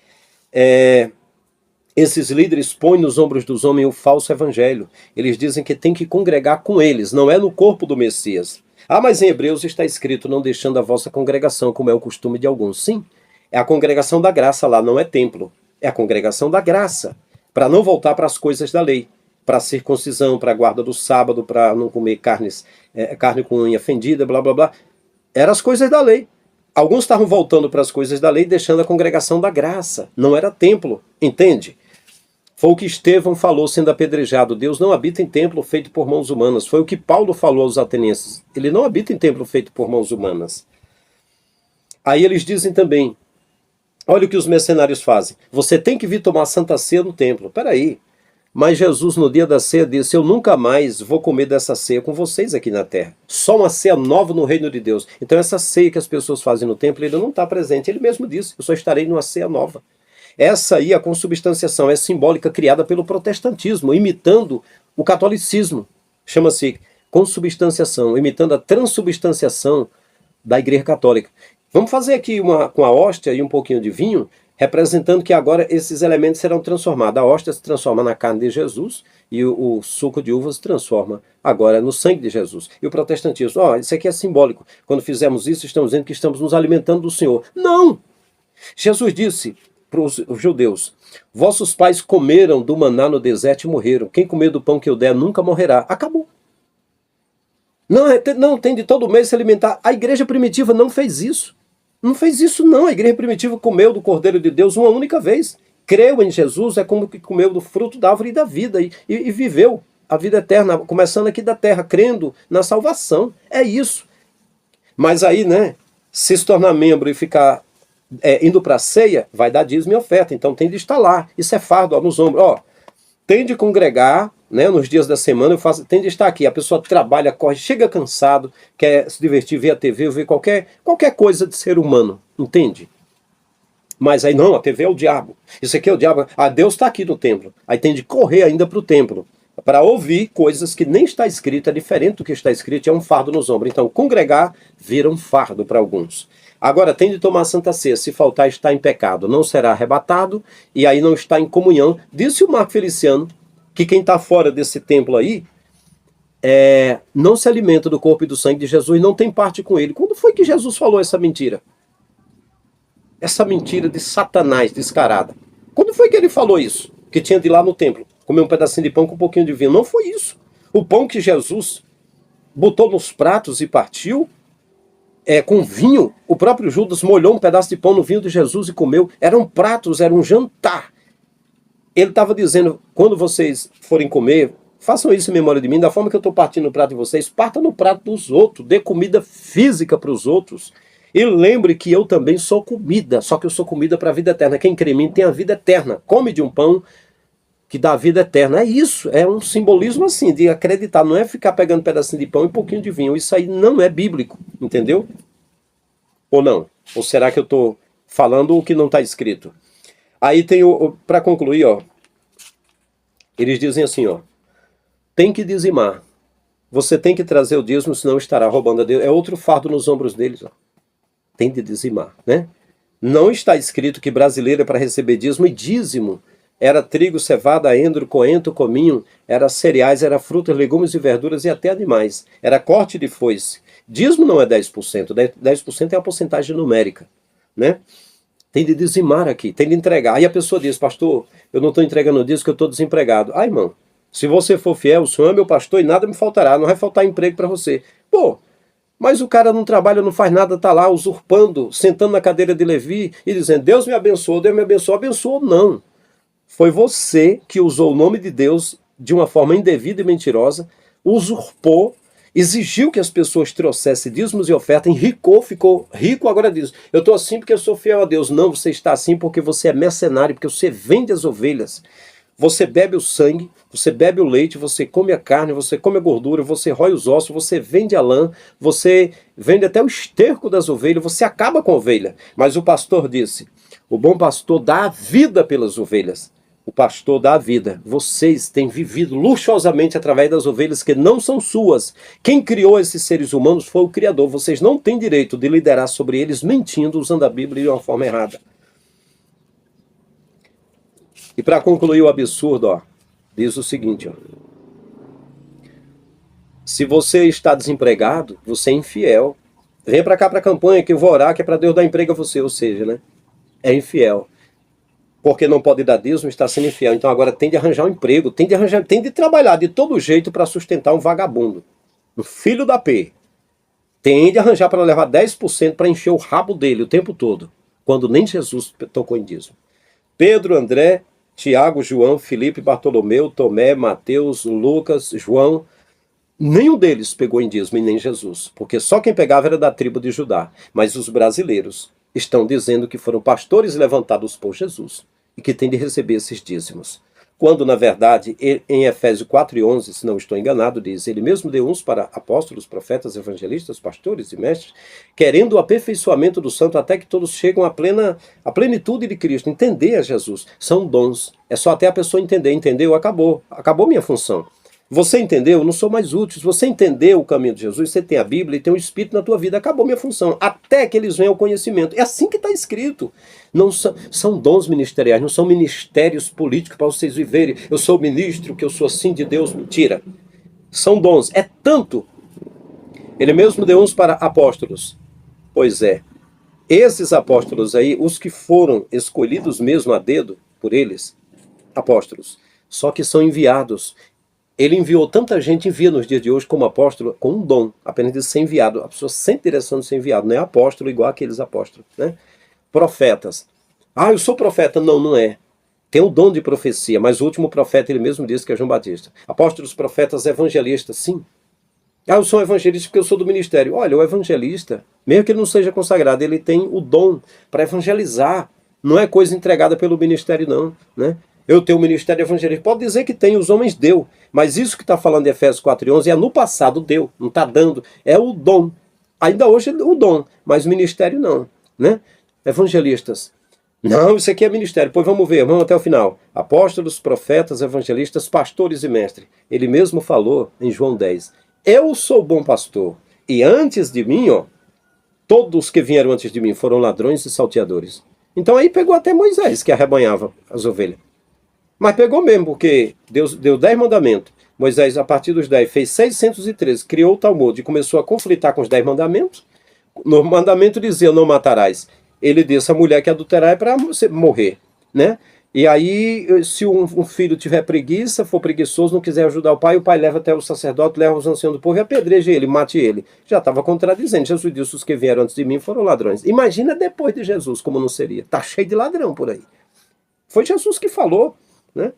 Esses líderes põem nos ombros dos homens o falso evangelho. Eles dizem que tem que congregar com eles, não é no corpo do Messias. Ah, mas em Hebreus está escrito, não deixando a vossa congregação, como é o costume de alguns. Sim, é a congregação da graça lá, não é templo. É a congregação da graça, para não voltar para as coisas da lei, para a circuncisão, para a guarda do sábado, para não comer carne com unha fendida, blá blá blá. Eram as coisas da lei. Alguns estavam voltando para as coisas da lei, deixando a congregação da graça. Não era templo, entende? Foi o que Estevão falou sendo apedrejado. Deus não habita em templo feito por mãos humanas. Foi o que Paulo falou aos atenienses. Ele não habita em templo feito por mãos humanas. Aí eles dizem também, olha o que os mercenários fazem. Você tem que vir tomar Santa Ceia no templo. Peraí. Mas Jesus, no dia da ceia, disse, eu nunca mais vou comer dessa ceia com vocês aqui na terra. Só uma ceia nova no reino de Deus. Então essa ceia que as pessoas fazem no templo, ele não está presente. Ele mesmo disse, eu só estarei numa ceia nova. Essa aí, a consubstanciação, é simbólica criada pelo protestantismo, imitando o catolicismo. Chama-se consubstanciação, imitando a transubstanciação da Igreja Católica. Vamos fazer aqui com a hóstia e um pouquinho de vinho, representando que agora esses elementos serão transformados. A hóstia se transforma na carne de Jesus e o suco de uva se transforma agora no sangue de Jesus. E o protestantismo, isso aqui é simbólico. Quando fizermos isso, estamos dizendo que estamos nos alimentando do Senhor. Não! Jesus disse para os judeus, vossos pais comeram do maná no deserto e morreram. Quem comer do pão que eu der nunca morrerá. Acabou. Não tem de todo mês se alimentar. A igreja primitiva não fez isso. Não fez isso não. A igreja primitiva comeu do Cordeiro de Deus uma única vez. Creu em Jesus, é como que comeu do fruto da árvore da vida e viveu a vida eterna, começando aqui da terra, crendo na salvação. É isso. Mas aí, se tornar membro e ficar indo para a ceia, vai dar dízimo e oferta, então tem de estar lá. Isso é fardo nos ombros. Tem de congregar, nos dias da semana, tem de estar aqui. A pessoa trabalha, corre, chega cansado, quer se divertir, ver a TV, ver qualquer coisa de ser humano, entende? Mas aí não, a TV é o diabo. Isso aqui é o diabo. Deus está aqui no templo. Aí tem de correr ainda para o templo, para ouvir coisas que nem está escrito, é diferente do que está escrito, é um fardo nos ombros. Então, congregar vira um fardo para alguns. Agora, tem de tomar a Santa Ceia. Se faltar, está em pecado. Não será arrebatado e aí não está em comunhão. Disse o Marco Feliciano que quem está fora desse templo aí não se alimenta do corpo e do sangue de Jesus, não tem parte com ele. Quando foi que Jesus falou essa mentira? Essa mentira de Satanás descarada. Quando foi que ele falou isso? Que tinha de ir lá no templo, comer um pedacinho de pão com um pouquinho de vinho. Não foi isso. O pão que Jesus botou nos pratos e partiu, com vinho, o próprio Judas molhou um pedaço de pão no vinho de Jesus e comeu. Eram pratos, era um jantar. Ele estava dizendo, quando vocês forem comer, façam isso em memória de mim, da forma que eu estou partindo no prato de vocês, parta no prato dos outros, dê comida física para os outros. E lembre que eu também sou comida, só que eu sou comida para a vida eterna. Quem crê em mim tem a vida eterna. Come de um pão que dá a vida eterna. É isso, é um simbolismo assim, de acreditar. Não é ficar pegando um pedacinho de pão e um pouquinho de vinho. Isso aí não é bíblico, entendeu? Ou não? Ou será que eu estou falando o que não está escrito? Aí tem para concluir, eles dizem assim, tem que dizimar. Você tem que trazer o dízimo, senão estará roubando a Deus. É outro fardo nos ombros deles, Tem de dizimar, Não está escrito que brasileiro é para receber dízimo, e dízimo era trigo, cevada, endro, coentro, cominho, era cereais, era frutas, legumes e verduras e até animais. Era corte de foice. Dízimo não é 10%, 10% é a porcentagem numérica, Tem de dizimar aqui, tem de entregar. Aí a pessoa diz, pastor, eu não estou entregando dízimo porque eu estou desempregado. Irmão, se você for fiel, o Senhor é meu pastor e nada me faltará, não vai faltar emprego para você. Mas o cara não trabalha, não faz nada, está lá usurpando, sentando na cadeira de Levi e dizendo, Deus me abençoou, Deus me abençoou. Abençoou não. Foi você que usou o nome de Deus de uma forma indevida e mentirosa, usurpou, exigiu que as pessoas trouxessem dízimos e oferta, enricou, ficou rico, agora diz, eu estou assim porque eu sou fiel a Deus. Não, você está assim porque você é mercenário, porque você vende as ovelhas. Você bebe o sangue, você bebe o leite, você come a carne, você come a gordura, você rói os ossos, você vende a lã, você vende até o esterco das ovelhas, você acaba com a ovelha. Mas o pastor disse, o bom pastor dá a vida pelas ovelhas. O pastor dá a vida. Vocês têm vivido luxuosamente através das ovelhas que não são suas. Quem criou esses seres humanos foi o Criador. Vocês não têm direito de liderar sobre eles mentindo, usando a Bíblia de uma forma errada. E para concluir o absurdo, diz o seguinte, Se você está desempregado, você é infiel. Vem para cá para a campanha que eu vou orar, que é para Deus dar emprego a você. Ou seja, né? É infiel. Porque não pode dar dízimo, está sendo infiel. Então agora tem de arranjar um emprego, tem de trabalhar de todo jeito para sustentar um vagabundo. Um filho da P. Tem de arranjar para levar 10% para encher o rabo dele o tempo todo. Quando nem Jesus tocou em dízimo. Pedro, André, Tiago, João, Filipe, Bartolomeu, Tomé, Mateus, Lucas, João, nenhum deles pegou em dízimo e nem Jesus, porque só quem pegava era da tribo de Judá. Mas os brasileiros estão dizendo que foram pastores levantados por Jesus e que têm de receber esses dízimos. Quando, na verdade, em Efésios 4:11, se não estou enganado, diz, ele mesmo deu uns para apóstolos, profetas, evangelistas, pastores e mestres, querendo o aperfeiçoamento do santo até que todos chegam à plenitude de Cristo. Entender a Jesus. São dons. É só até a pessoa entender. Entendeu? Acabou. Acabou minha função. Você entendeu? Eu não sou mais útil. Se você entendeu o caminho de Jesus, você tem a Bíblia e tem o Espírito na tua vida. Acabou minha função. Até que eles venham ao conhecimento. É assim que está escrito. Não são dons ministeriais, não são ministérios políticos para vocês viverem. Eu sou ministro, que eu sou assim de Deus. Mentira. São dons. É tanto. Ele mesmo deu uns para apóstolos. Pois é. Esses apóstolos aí, os que foram escolhidos mesmo a dedo por eles, apóstolos, só que são enviados. Ele enviou tanta gente, envia nos dias de hoje como apóstolo, com um dom, apenas de ser enviado. A pessoa sente direção de ser enviado, não é apóstolo igual aqueles apóstolos, né? Profetas. Ah, eu sou profeta. Não, não é. Tem o dom de profecia, mas o último profeta ele mesmo disse que é João Batista. Apóstolos, profetas, evangelistas, sim. Ah, eu sou um evangelista porque eu sou do ministério. Olha, o evangelista, mesmo que ele não seja consagrado, ele tem o dom para evangelizar. Não é coisa entregada pelo ministério, não, né? Eu tenho o ministério evangelista. Pode dizer que tem, os homens deu. Mas isso que está falando em Efésios 4:11 é no passado deu, não está dando. É o dom. Ainda hoje é o dom, mas o ministério não, né? Evangelistas. Não, isso aqui é ministério. Pois vamos ver, vamos até o final. Apóstolos, profetas, evangelistas, pastores e mestres. Ele mesmo falou em João 10. Eu sou bom pastor. E antes de mim, ó, todos que vieram antes de mim foram ladrões e salteadores. Então aí pegou até Moisés, que arrebanhava as ovelhas. Mas pegou mesmo, porque Deus deu 10 mandamentos. Moisés, a partir dos 10, fez 613, criou o Talmud e começou a conflitar com os 10 mandamentos. No mandamento dizia, não matarás. Ele disse, a mulher que adulterar é para você morrer, né? E aí, se um filho tiver preguiça, for preguiçoso, não quiser ajudar o pai leva até o sacerdote, leva os anciãos do povo e apedreja ele, mate ele. Já estava contradizendo. Jesus disse, os que vieram antes de mim foram ladrões. Imagina depois de Jesus, como não seria. Tá cheio de ladrão por aí. Foi Jesus que falou, né?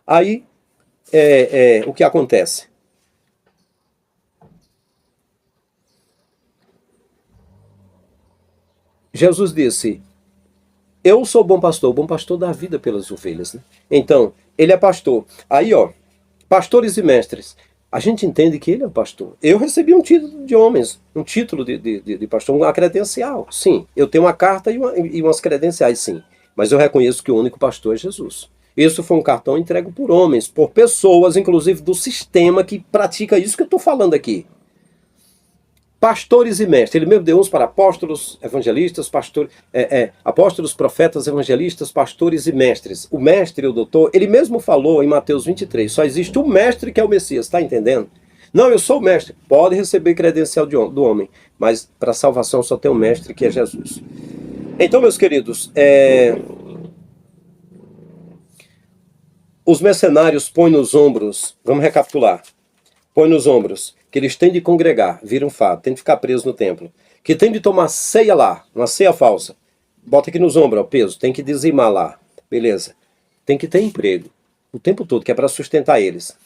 Aí, o que acontece? Jesus disse, eu sou o bom pastor dá a vida pelas ovelhas, né? Então, ele é pastor. Aí, ó, pastores e mestres. A gente entende que ele é o pastor. Eu recebi um título de homens, um título de pastor, uma credencial. Sim, eu tenho uma carta e umas credenciais, sim. Mas eu reconheço que o único pastor é Jesus. Isso foi um cartão entregue por homens, por pessoas, inclusive do sistema que pratica isso que eu estou falando aqui. Pastores e mestres. Ele mesmo deu uns para apóstolos, evangelistas, apóstolos, profetas, evangelistas, pastores e mestres. O mestre, o doutor, ele mesmo falou em Mateus 23, só existe um mestre que é o Messias, está entendendo? Não, eu sou o mestre. Pode receber credencial do homem, mas para salvação só tem um mestre que é Jesus. Então, meus queridos, os mercenários põem nos ombros, vamos recapitular, põe nos ombros, que eles têm de congregar, viram fato, têm de ficar presos no templo, que tem de tomar ceia lá, uma ceia falsa, bota aqui nos ombros, ó, peso, tem que dizimar lá, beleza, tem que ter emprego, o tempo todo, que é para sustentar eles,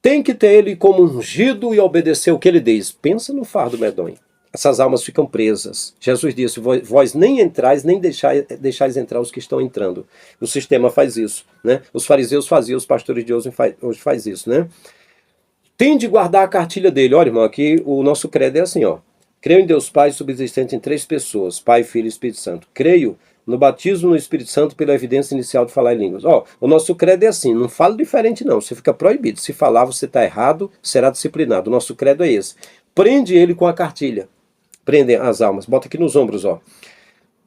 tem que ter ele como ungido e obedecer o que ele diz, pensa no fardo medonho, essas almas ficam presas, Jesus disse, vós nem entrais, nem deixais entrar os que estão entrando, o sistema faz isso, né? Os fariseus faziam, os pastores de hoje faz isso, né? Tem de guardar a cartilha dele. Olha, irmão, aqui o nosso credo é assim, ó. Creio em Deus Pai subsistente em 3 pessoas, Pai, Filho e Espírito Santo. Creio no batismo no Espírito Santo pela evidência inicial de falar em línguas. Ó, o nosso credo é assim, não fala diferente não, você fica proibido. Se falar você está errado, será disciplinado. O nosso credo é esse. Prende ele com a cartilha. Prende as almas. Bota aqui nos ombros, ó.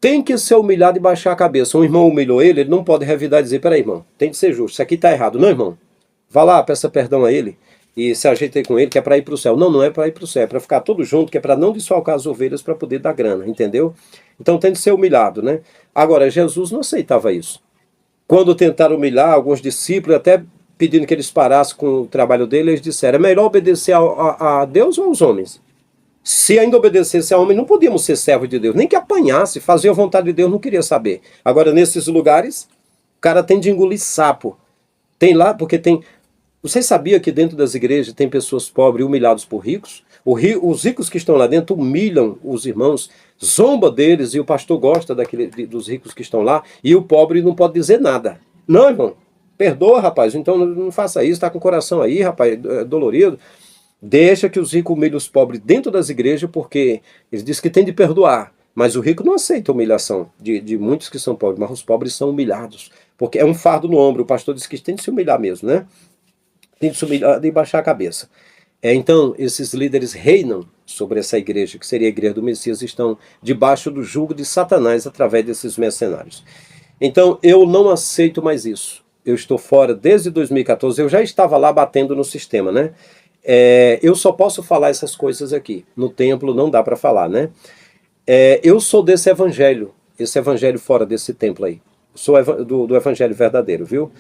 Tem que ser humilhado e baixar a cabeça. Um irmão humilhou ele não pode revidar e dizer, peraí, irmão, tem que ser justo, isso aqui está errado. Não, irmão, vá lá, peça perdão a ele. e se ajeitei com ele que é para ir para o céu. Não, não é para ir para o céu, é para ficar tudo junto, que é para não desfalcar as ovelhas para poder dar grana, entendeu? Então tem de ser humilhado, né? Agora, Jesus não aceitava isso. Quando tentaram humilhar alguns discípulos, até pedindo que eles parassem com o trabalho dele, eles disseram, é melhor obedecer a Deus ou aos homens? Se ainda obedecesse a homem, não podíamos ser servos de Deus. Nem que apanhasse, fazer a vontade de Deus, não queria saber. Agora, nesses lugares, o cara tem de engolir sapo. Tem lá, porque tem... Você sabia que dentro das igrejas tem pessoas pobres humilhados por ricos? Os ricos que estão lá dentro humilham os irmãos, zomba deles, e o pastor gosta dos ricos que estão lá, e o pobre não pode dizer nada. Não, irmão, perdoa, rapaz, então não faça isso, está com o coração aí, rapaz, dolorido. Deixa que os ricos humilhem os pobres dentro das igrejas, porque eles dizem que tem de perdoar. Mas o rico não aceita a humilhação de muitos que são pobres, mas os pobres são humilhados. Porque é um fardo no ombro. O pastor diz que tem de se humilhar mesmo, né? Tem de se humilhar e baixar a cabeça. Então, esses líderes reinam sobre essa igreja, que seria a igreja do Messias, estão debaixo do jugo de Satanás através desses mercenários. Então, eu não aceito mais isso. Eu estou fora desde 2014, eu já estava lá batendo no sistema, né? Eu só posso falar essas coisas aqui. No templo não dá para falar, né? Eu sou desse evangelho, esse evangelho fora desse templo aí. Sou do evangelho verdadeiro, viu?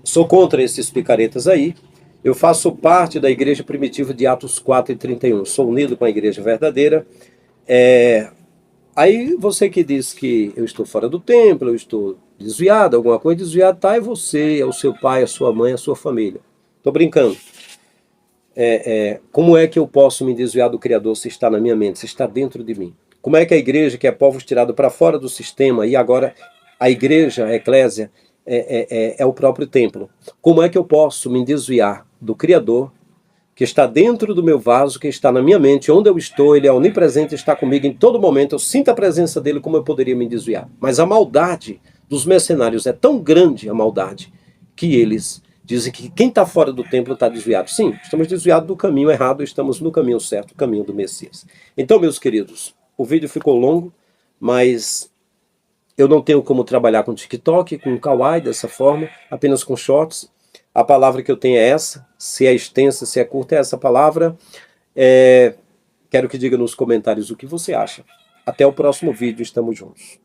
Sou contra esses picaretas aí. Eu faço parte da igreja primitiva de Atos 4:31. Sou unido com a igreja verdadeira. Aí você que diz que eu estou fora do templo, eu estou desviado, alguma coisa, desviado tá, é você, é o seu pai, a sua mãe, a sua família. Tô brincando. Como é que eu posso me desviar do Criador se está na minha mente, se está dentro de mim? Como é que a igreja, que é povos tirado para fora do sistema, e agora a igreja, a eclésia, é o próprio templo? Como é que eu posso me desviar do Criador, que está dentro do meu vaso, que está na minha mente, onde eu estou, ele é onipresente, está comigo em todo momento, eu sinto a presença dele, como eu poderia me desviar? Mas a maldade dos mercenários é tão grande, a maldade, que eles dizem que quem está fora do templo está desviado. Sim, estamos desviados do caminho errado, estamos no caminho certo, o caminho do Messias. Então, meus queridos, o vídeo ficou longo, mas eu não tenho como trabalhar com TikTok, com Kawaii, dessa forma, apenas com shorts. A palavra que eu tenho é essa, se é extensa, se é curta, é essa palavra. Quero que diga nos comentários o que você acha. Até o próximo vídeo, estamos juntos.